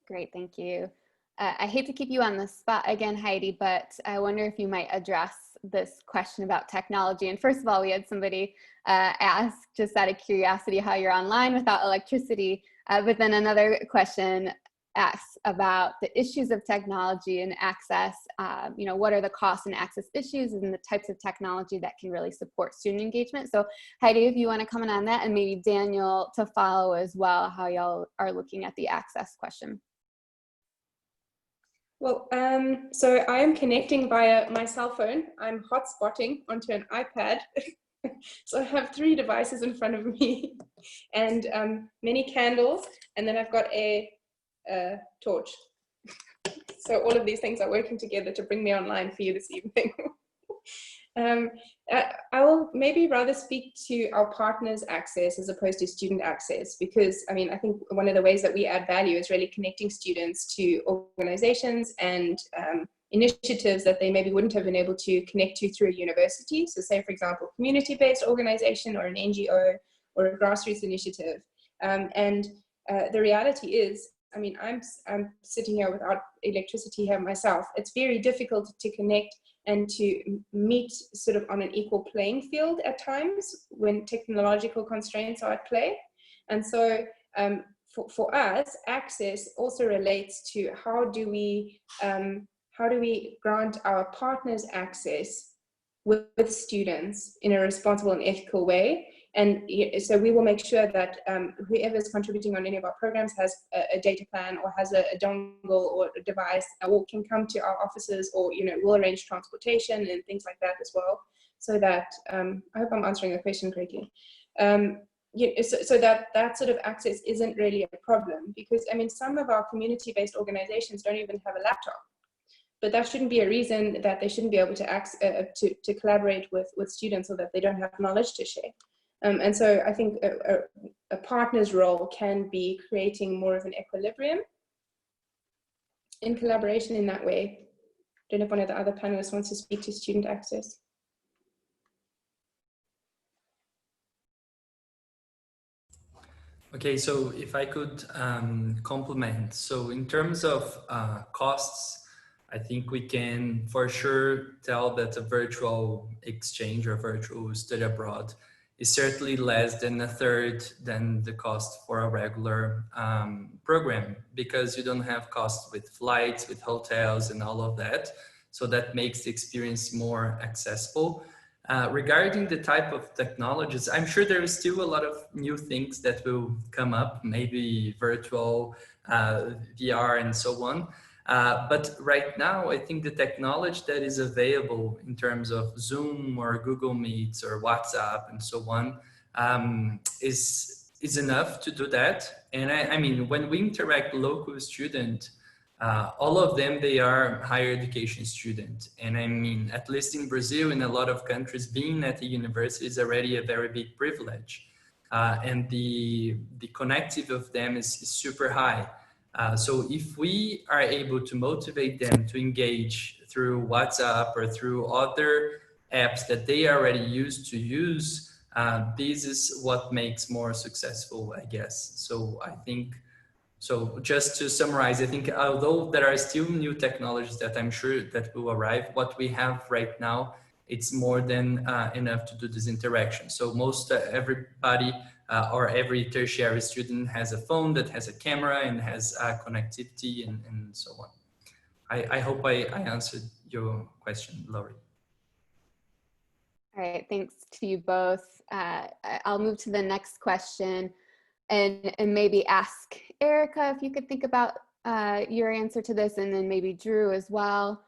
S1: Great, thank you. I hate to keep you on the spot again, Heidi, but I wonder if you might address this question about technology. And first of all, we had somebody ask, just out of curiosity, how you're online without electricity. But then another question asks about the issues of technology and access. What are the cost and access issues and the types of technology that can really support student engagement? So Heidi, if you want to comment on that, and maybe Daniel to follow as well, how y'all are looking at the access question.
S5: Well, so I am connecting via my cell phone. I'm hotspotting onto an iPad. So I have 3 devices in front of me and many candles, and then I've got a torch. So all of these things are working together to bring me online for you this evening. I will maybe rather speak to our partners' access as opposed to student access, because I think one of the ways that we add value is really connecting students to organizations and initiatives that they maybe wouldn't have been able to connect to through a university. So say, for example, community-based organization or an NGO or a grassroots initiative. The reality is, I'm sitting here without electricity here myself. It's very difficult to connect and to meet sort of on an equal playing field at times when technological constraints are at play. And so for us, access also relates to how do we grant our partners access with students in a responsible and ethical way. And so we will make sure that whoever is contributing on any of our programs has a data plan or has a dongle or a device, or can come to our offices, or we'll arrange transportation and things like that as well. So that I hope I'm answering the question correctly. So that sort of access isn't really a problem, because some of our community-based organizations don't even have a laptop. But that shouldn't be a reason that they shouldn't be able to collaborate with students, or that they don't have knowledge to share. And so I think a partner's role can be creating more of an equilibrium in collaboration in that way. I don't know if one of the other panelists wants to speak to student access.
S3: Okay, so if I could complement. So in terms of costs, I think we can for sure tell that a virtual exchange or virtual study abroad is certainly less than a third than the cost for a regular program, because you don't have costs with flights, with hotels and all of that. So that makes the experience more accessible. Regarding the type of technologies, I'm sure there is still a lot of new things that will come up, maybe virtual, VR and so on. But right now, I think the technology that is available in terms of Zoom or Google Meets or WhatsApp and so on is enough to do that. And I mean, when we interact local student, all of them, they are higher education students. And I mean, at least in Brazil, in a lot of countries, being at a university is already a very big privilege. And the connectivity of them is super high. So if we are able to motivate them to engage through WhatsApp or through other apps that they are already used to use, this is what makes more successful, I guess. So I think, so just to summarize, I think although there are still new technologies that I'm sure that will arrive, what we have right now, it's more than enough to do this interaction. So most everybody or every tertiary student has a phone that has a camera and has connectivity and so on. I hope I answered your question, Laurie.
S1: All right, thanks to you both. I'll move to the next question and maybe ask Erica if you could think about your answer to this, and then maybe Drew as well.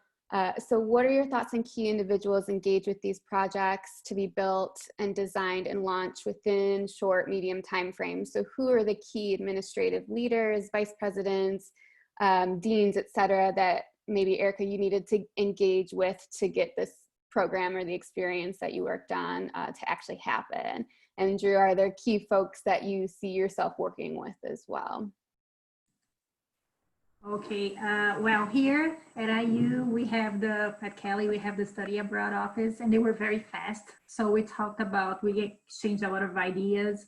S1: So what are your thoughts on key individuals engaged with these projects to be built and designed and launched within short, medium timeframes? So who are the key administrative leaders, vice presidents, deans, et cetera, that maybe Erica, you needed to engage with to get this program or the experience that you worked on to actually happen? And Drew, are there key folks that you see yourself working with as well?
S2: Okay, well, here at IU, we have at Kelly, we have the study abroad office, and they were very fast. So we talked about, we exchanged a lot of ideas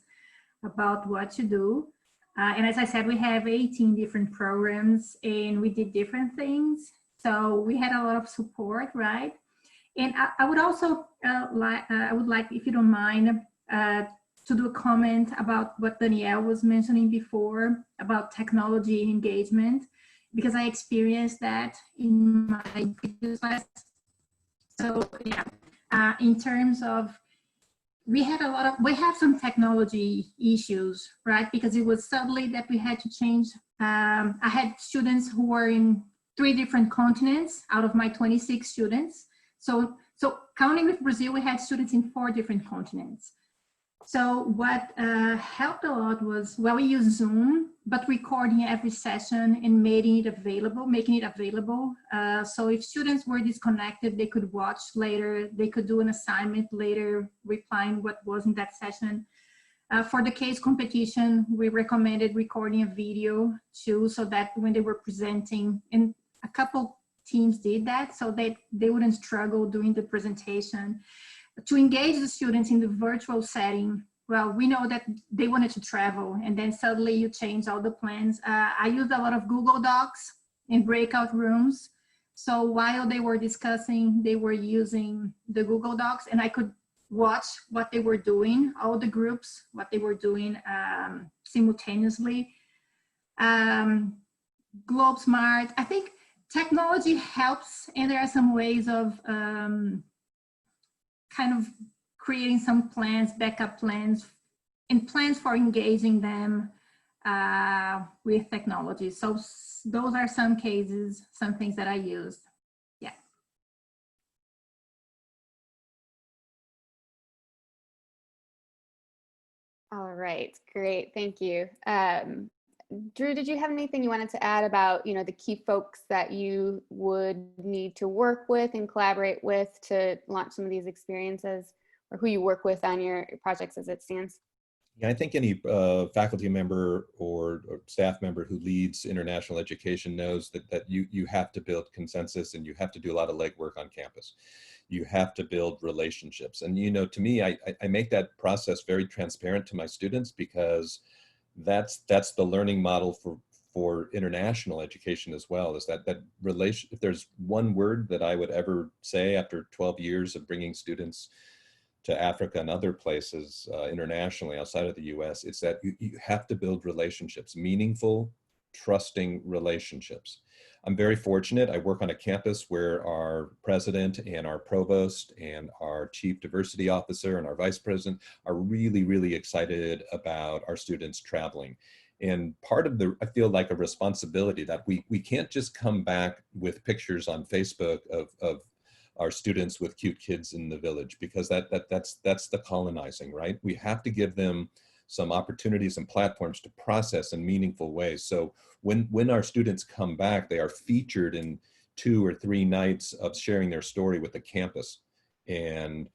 S2: about what to do. And as I said, we have 18 different programs and we did different things. So we had a lot of support, right? And I would also I would like, if you don't mind, to do a comment about what Danielle was mentioning before about technology engagement, because I experienced that in my previous class. So yeah, in terms of, we have some technology issues, right? Because it was suddenly that we had to change. I had students who were in 3 different continents out of my 26 students. So counting with Brazil, we had students in 4 different continents. So what helped a lot was, well, we used Zoom, but recording every session and making it available. So if students were disconnected, they could watch later, they could do an assignment later, replying what was in that session. For the case competition, we recommended recording a video too, so that when they were presenting, and a couple teams did that, so they wouldn't struggle doing the presentation. To engage the students in the virtual setting, well, we know that they wanted to travel, and then suddenly you change all the plans. I used a lot of Google Docs in breakout rooms. So while they were discussing, they were using the Google Docs, and I could watch what they were doing, all the groups, what they were doing simultaneously. GlobeSmart, I think technology helps, and there are some ways of kind of creating some plans, backup plans, and plans for engaging them with technology. So those are some cases, some things that I used. Yeah.
S1: All right, great, thank you. Drew, did you have anything you wanted to add about, the key folks that you would need to work with and collaborate with to launch some of these experiences, or who you work with on your projects as it stands?
S4: Yeah, I think any faculty member or staff member who leads international education knows that you have to build consensus, and you have to do a lot of legwork on campus. You have to build relationships. And, to me, I make that process very transparent to my students, because that's the learning model for international education as well, is that relation. If there's one word that I would ever say after 12 years of bringing students to Africa and other places internationally outside of the US, it's that you have to build relationships, meaningful, trusting relationships. I'm very fortunate. I work on a campus where our president and our provost and our chief diversity officer and our vice president are really, really excited about our students traveling. And part of I feel like a responsibility that we can't just come back with pictures on Facebook of our students with cute kids in the village, because that's the colonizing, right? We have to give them some opportunities and platforms to process in meaningful ways. So when our students come back, they are featured in 2 or 3 nights of sharing their story with the campus, and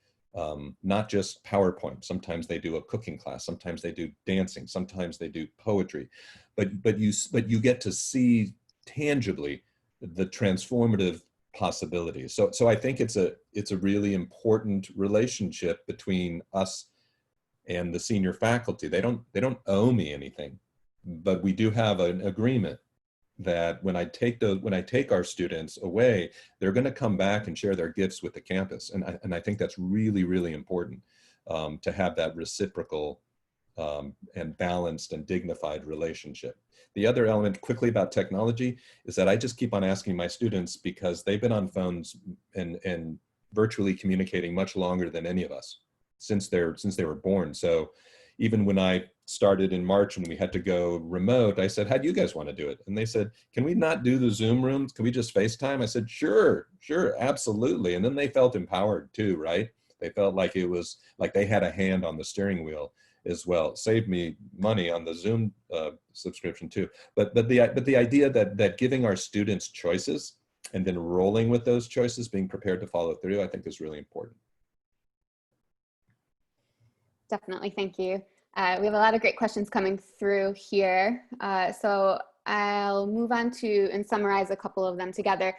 S4: not just PowerPoint. Sometimes they do a cooking class, sometimes they do dancing, sometimes they do poetry, but you get to see tangibly the transformative possibilities. So I think it's a really important relationship between us and the senior faculty. They don't owe me anything, but we do have an agreement that when I take our students away, they're going to come back and share their gifts with the campus, and I think that's really, really important, to have that reciprocal and balanced and dignified relationship. The other element quickly about technology is that I just keep on asking my students, because they've been on phones and virtually communicating much longer than any of us since they were born. So even when I started in March and we had to go remote, I said, how do you guys want to do it? And they said, can we not do the Zoom rooms? Can we just FaceTime? I said, sure, absolutely. And then they felt empowered too, right? They felt like it was like they had a hand on the steering wheel as well. It saved me money on the Zoom subscription too. But the idea that giving our students choices and then rolling with those choices, being prepared to follow through, I think is really important.
S1: Definitely, thank you. We have a lot of great questions coming through here. So I'll move on to and summarize a couple of them together.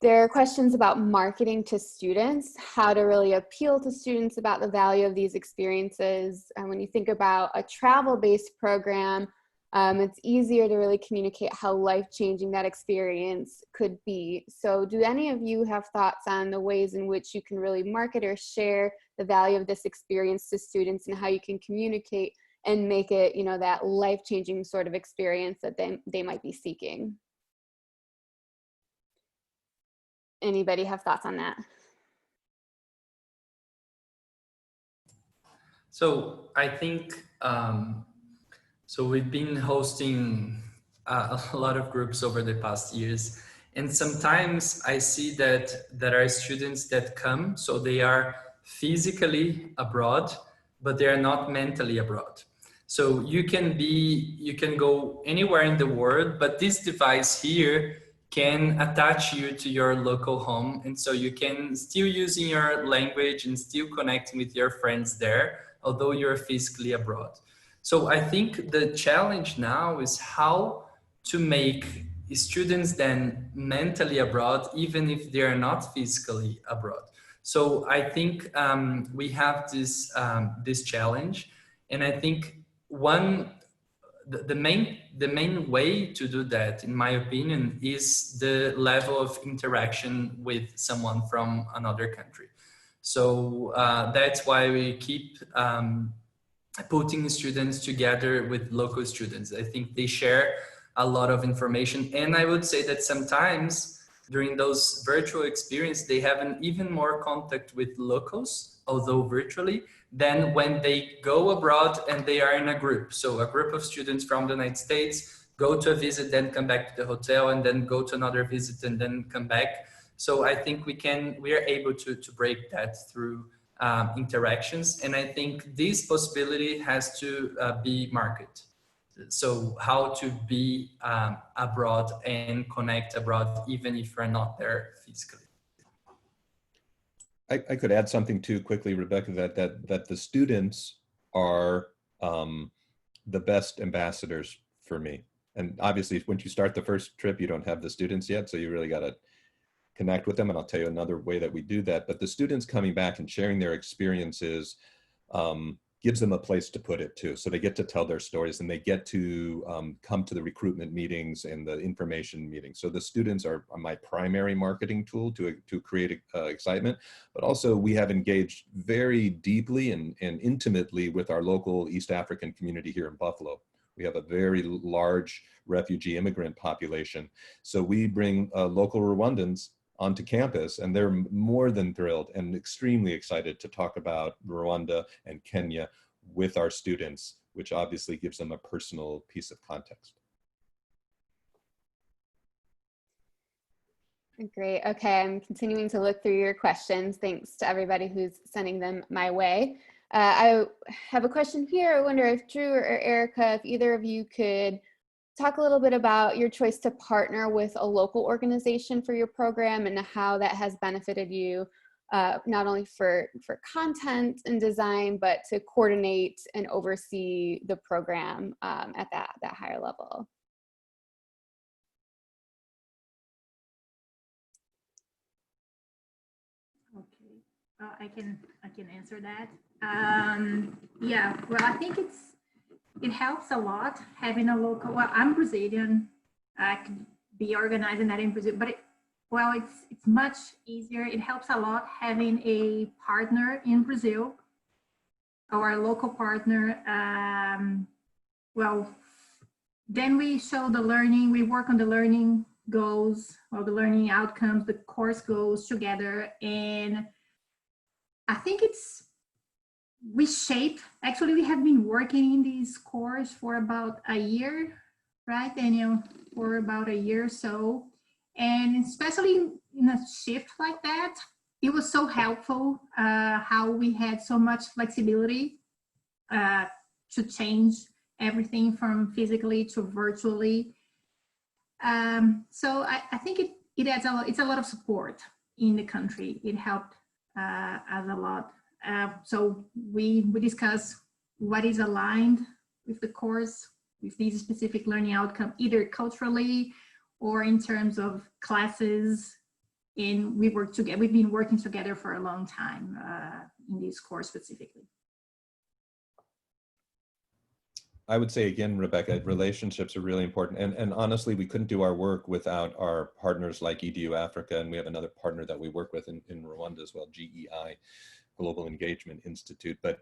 S1: There are questions about marketing to students, how to really appeal to students about the value of these experiences. And when you think about a travel-based program, it's easier to really communicate how life-changing that experience could be. So do any of you have thoughts on the ways in which you can really market or share the value of this experience to students, and how you can communicate and make it, you know, that life-changing sort of experience that they might be seeking? Anybody have thoughts on that?
S3: So I think, so we've been hosting a lot of groups over the past years. And sometimes I see that there are students that come, so they are physically abroad, but they are not mentally abroad. So you can go anywhere in the world, but this device here can attach you to your local home. And so you can still using your language and still connecting with your friends there, although you're physically abroad. So I think the challenge now is how to make students then mentally abroad, even if they are not physically abroad. So I think we have this challenge, and I think the main way to do that, in my opinion, is the level of interaction with someone from another country. So that's why we keep putting students together with local students. I think they share a lot of information, and I would say that sometimes during those virtual experiences, they have an even more contact with locals, although virtually, than when they go abroad and they are in a group. So a group of students from the United States go to a visit, then come back to the hotel, and then go to another visit and then come back. So I think we are able to break that through interactions. And I think this possibility has to be marketed. So how to be abroad and connect abroad, even if you're not there physically.
S4: I could add something too quickly, Rebecca, that the students are the best ambassadors for me. And obviously, when you start the first trip, you don't have the students yet, so you really got to connect with them. And I'll tell you another way that we do that. But the students coming back and sharing their experiences gives them a place to put it too. So they get to tell their stories, and they get to come to the recruitment meetings and the information meetings. So the students are my primary marketing tool to create excitement, but also we have engaged very deeply and intimately with our local East African community here in Buffalo. We have a very large refugee immigrant population. So we bring local Rwandans onto campus, and they're more than thrilled and extremely excited to talk about Rwanda and Kenya with our students, which obviously gives them a personal piece of context.
S1: Great. Okay, I'm continuing to look through your questions. Thanks to everybody who's sending them my way. I have a question here. I wonder if Drew or Erica, if either of you could talk a little bit about your choice to partner with a local organization for your program and how that has benefited you, not only for content and design, but to coordinate and oversee the program at that higher level.
S2: Okay, I can answer that. Yeah, well, I think it helps a lot having a local. Well, I'm Brazilian. I could be organizing that in Brazil, but it's much easier. It helps a lot having a partner in Brazil or a local partner. Well, then we show the learning. We work on the learning goals or the learning outcomes, the course goals together, and I think actually we have been working in this course for about a year, right, Daniel? For about a year or so. And especially in a shift like that, it was so helpful how we had so much flexibility to change everything from physically to virtually. So I think it adds it's a lot of support in the country. It helped us a lot. So we discuss what is aligned with the course, with these specific learning outcome, either culturally or in terms of classes. And we work together. We've been working together for a long time in this course specifically.
S4: I would say again, Rebecca, relationships are really important. And honestly, we couldn't do our work without our partners like EDU Africa. And we have another partner that we work with in Rwanda as well, GEI, Global Engagement Institute. But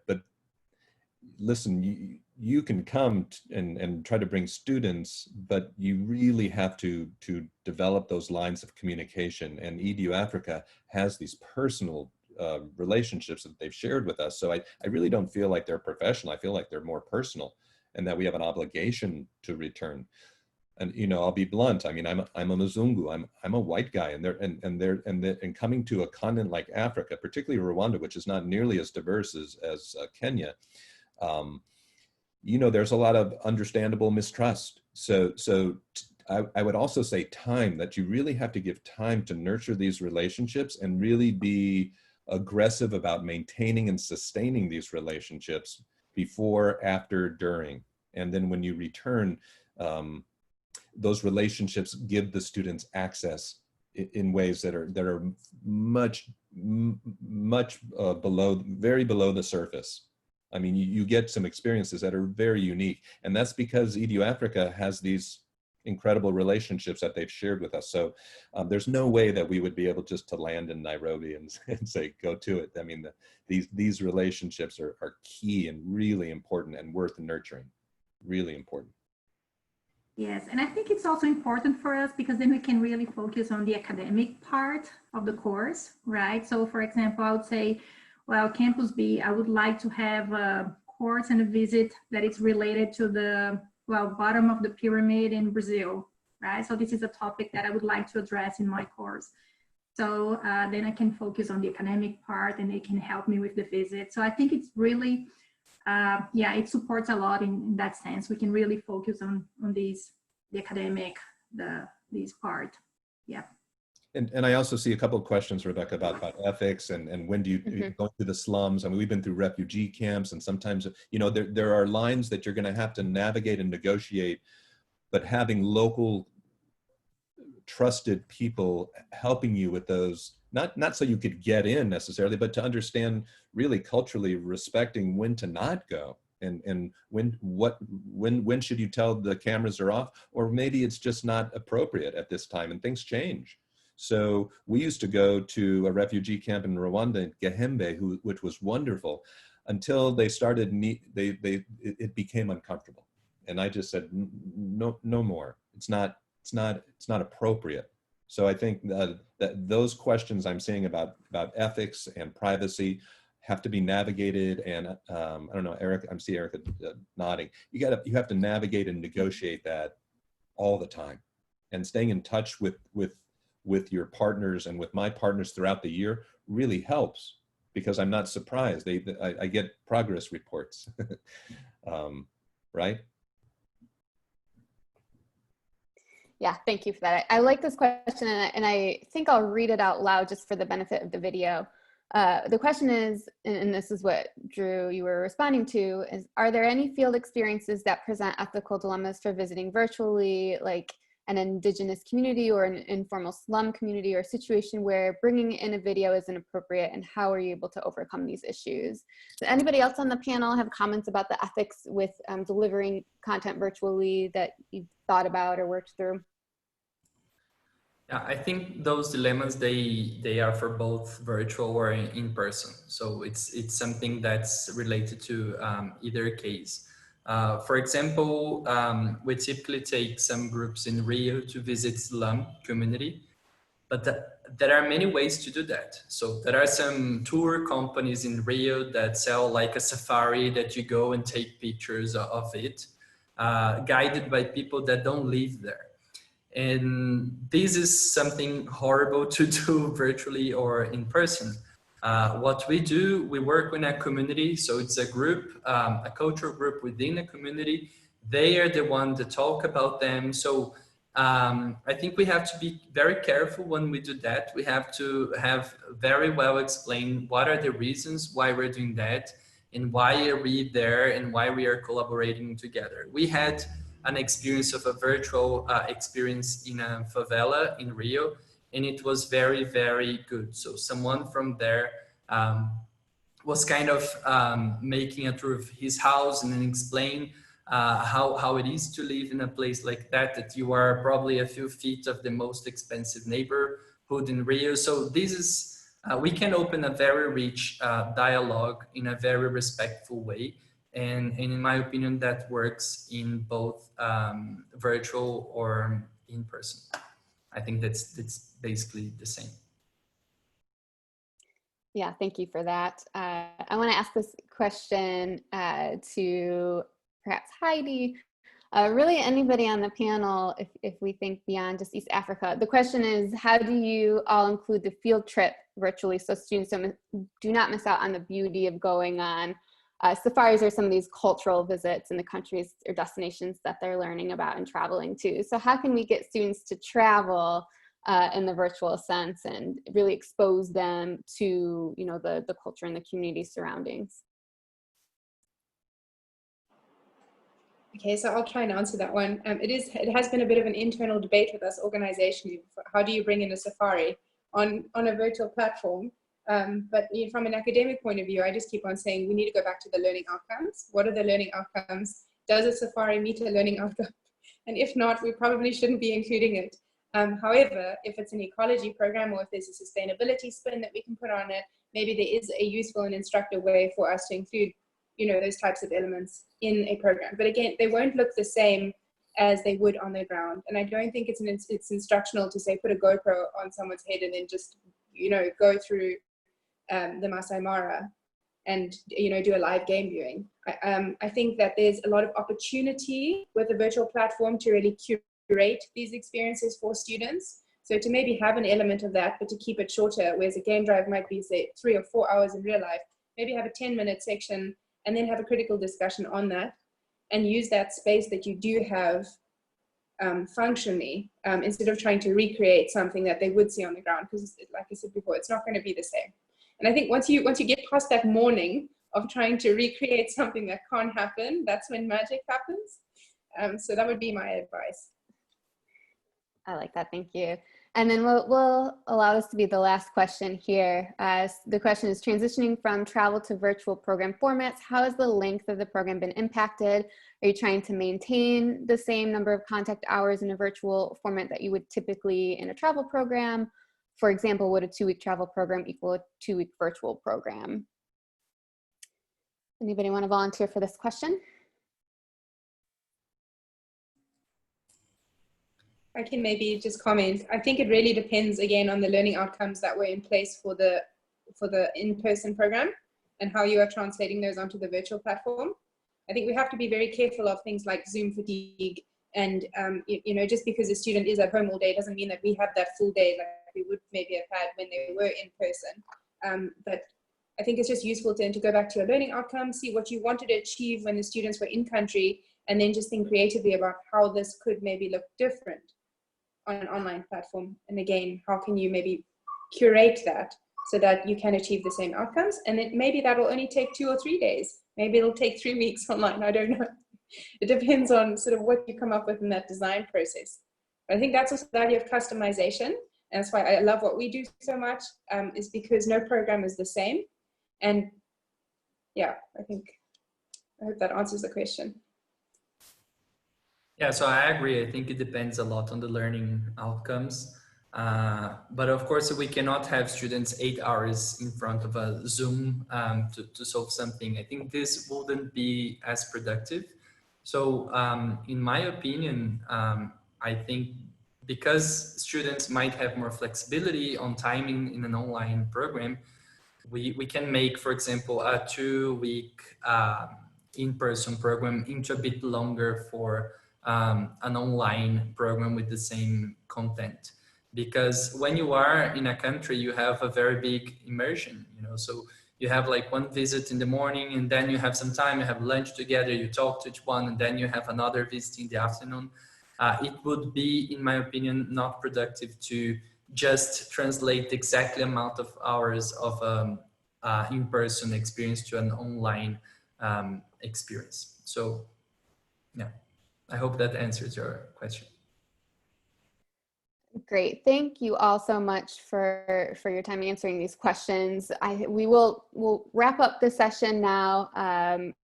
S4: listen, you can come and try to bring students, but you really have to develop those lines of communication. And EDU Africa has these personal relationships that they've shared with us. So I really don't feel like they're professional. I feel like they're more personal, and that we have an obligation to return. And I'll be blunt. I mean, I'm a Mzungu. I'm a white guy, and coming to a continent like Africa, particularly Rwanda, which is not nearly as diverse as Kenya. There's a lot of understandable mistrust. So I would also say time, that you really have to give time to nurture these relationships and really be aggressive about maintaining and sustaining these relationships before, after, during. And then when you return, those relationships give the students access in ways that are much very below the surface. I mean, you get some experiences that are very unique, and that's because EDU Africa has these incredible relationships that they've shared with us. So there's no way that we would be able just to land in Nairobi and say, go to it. I mean, these relationships are key and really important and worth nurturing, really important.
S2: Yes, and I think it's also important for us because then we can really focus on the academic part of the course, right? So for example, I would say, well, Campus B, I would like to have a course and a visit that is related to the, bottom of the pyramid in Brazil, right? So this is a topic that I would like to address in my course. So then I can focus on the academic part and it can help me with the visit. So I think it's really, it supports a lot in that sense. We can really focus on the academic, these part, yeah.
S4: And I also see a couple of questions, Rebecca, about ethics and when do you go through the slums? I mean, we've been through refugee camps, and sometimes, there are lines that you're going to have to navigate and negotiate, but having local trusted people helping you with those not so you could get in necessarily, but to understand really culturally respecting when to not go, and when should you tell the cameras are off, or maybe it's just not appropriate at this time and things change. So we used to go to a refugee camp in Rwanda, Gehembe, which was wonderful, until they started it became uncomfortable, and I just said no more. It's not appropriate. So I think that those questions I'm saying about ethics and privacy have to be navigated, and I don't know, Eric, I see Erica nodding. You have to navigate and negotiate that all the time, and staying in touch with your partners and with my partners throughout the year really helps, because I'm not surprised. I get progress reports, right?
S1: Yeah, thank you for that. I like this question, and I think I'll read it out loud just for the benefit of the video. The question is, and this is what, Drew, you were responding to, is, are there any field experiences that present ethical dilemmas for visiting virtually, like an indigenous community or an informal slum community, or a situation where bringing in a video isn't appropriate, and how are you able to overcome these issues? Does anybody else on the panel have comments about the ethics with delivering content virtually that you've thought about or worked through?
S3: Yeah, I think those dilemmas, they are for both virtual or in person. So it's something that's related to either case. For example, we typically take some groups in Rio to visit slum community, but there are many ways to do that. So there are some tour companies in Rio that sell like a safari that you go and take pictures of it, guided by people that don't live there. And this is something horrible to do virtually or in person. What we do, we work with a community. So it's a group, a cultural group within a community. They are the ones that talk about them. So I think we have to be very careful when we do that. We have to have very well explained what are the reasons why we're doing that, and why are we there, and why we are collaborating together. We had an experience of a virtual experience in a favela in Rio, and it was very, very good. So someone from there was kind of making a tour of his house and then explain how it is to live in a place like that you are probably a few feet of the most expensive neighborhood in Rio. So this is, we can open a very rich dialogue in a very respectful way. And in my opinion, that works in both virtual or in person. I think that's basically the same.
S1: Yeah, thank you for that. I want to ask this question to perhaps Heidi, really anybody on the panel, if we think beyond just East Africa. The question is, how do you all include the field trip virtually so students do not miss out on the beauty of going on safaris or some of these cultural visits in the countries or destinations that they're learning about and traveling to? So how can we get students to travel in the virtual sense and really expose them to, you know, the culture and the community surroundings?
S5: Okay, so I'll try and answer that one. It has been a bit of an internal debate with us organizationally. How do you bring in a safari on a virtual platform? But from an academic point of view, I just keep on saying we need to go back to the learning outcomes. What are the learning outcomes? Does a safari meet a learning outcome? And if not, we probably shouldn't be including it. However, if it's an ecology program, or if there's a sustainability spin that we can put on it, maybe there is a useful and instructive way for us to include, you know, those types of elements in a program. But again, they won't look the same as they would on the ground. And I don't think it's instructional to say put a GoPro on someone's head and then just, you know, go through the Masai Mara and, you know, do a live game viewing. I think that there's a lot of opportunity with a virtual platform to really curate these experiences for students. So to maybe have an element of that, but to keep it shorter, whereas a game drive might be, say, 3 or 4 hours in real life, maybe have a 10-minute section and then have a critical discussion on that, and use that space that you do have functionally, instead of trying to recreate something that they would see on the ground, because like I said before, it's not going to be the same. And I think once you get past that morning of trying to recreate something that can't happen, that's when magic happens. So that would be my advice.
S1: I like that. Thank you. And then we'll allow this to be the last question here. The question is, transitioning from travel to virtual program formats, how has the length of the program been impacted? Are you trying to maintain the same number of contact hours in a virtual format that you would typically in a travel program? For example, would a 2-week travel program equal a 2-week virtual program? Anybody want to volunteer for this question?
S5: I can maybe just comment. I think it really depends again on the learning outcomes that were in place for the in-person program and how you are translating those onto the virtual platform. I think we have to be very careful of things like Zoom fatigue, and you know, just because a student is at home all day doesn't mean that we have that full day like we would maybe have had when they were in person. But I think it's just useful to go back to your learning outcomes, see what you wanted to achieve when the students were in country, and then just think creatively about how this could maybe look different on an online platform. And again, how can you maybe curate that so that you can achieve the same outcomes? And then maybe that will only take 2 or 3 days. Maybe it'll take 3 weeks online. I don't know. It depends on sort of what you come up with in that design process. But I think that's also the value of customization. And that's why I love what we do so much, is because no program is the same. And yeah, I hope that answers the question.
S3: Yeah, so I agree. I think it depends a lot on the learning outcomes. But of course, we cannot have students 8 hours in front of a Zoom to solve something. I think this wouldn't be as productive. So in my opinion, I think because students might have more flexibility on timing in an online program, we can make, for example, a 2-week in-person program into a bit longer for an online program with the same content. Because when you are in a country, you have a very big immersion, you know, so you have like one visit in the morning, and then you have some time, you have lunch together, you talk to each one, and then you have another visit in the afternoon. It would be, in my opinion, not productive to just translate the exact amount of hours of in-person experience to an online experience. So yeah, I hope that answers your question.
S1: Great. Thank you all so much for your time answering these questions. We'll wrap up the session now.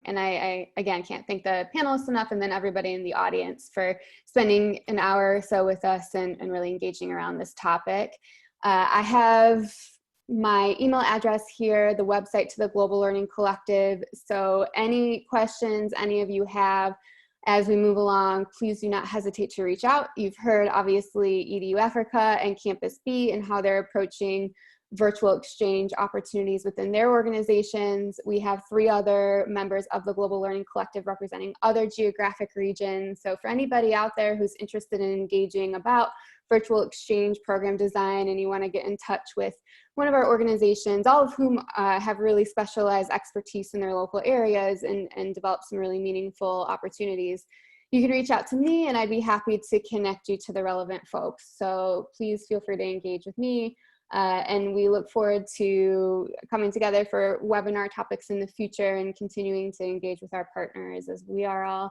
S1: And I again can't thank the panelists enough, and then everybody in the audience for spending an hour or so with us and really engaging around this topic. I have my email address here, the website to the Global Learning Collective. So any questions any of you have as we move along, please do not hesitate to reach out. You've heard obviously EDU Africa and Campus B and how they're approaching virtual exchange opportunities within their organizations. We have 3 other members of the Global Learning Collective representing other geographic regions. So for anybody out there who's interested in engaging about virtual exchange program design and you want to get in touch with one of our organizations, all of whom have really specialized expertise in their local areas and develop some really meaningful opportunities, you can reach out to me and I'd be happy to connect you to the relevant folks. So please feel free to engage with me. And we look forward to coming together for webinar topics in the future and continuing to engage with our partners, as we are all,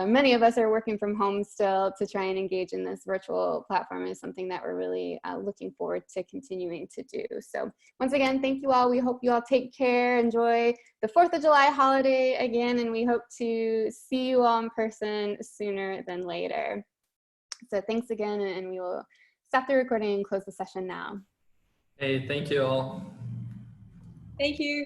S1: many of us are working from home still, to try and engage in this virtual platform is something that we're really looking forward to continuing to do. So once again, thank you all. We hope you all take care, enjoy the 4th of July holiday again, and we hope to see you all in person sooner than later. So thanks again, and we will stop the recording and close the session now.
S3: Hey, thank you all.
S5: Thank you.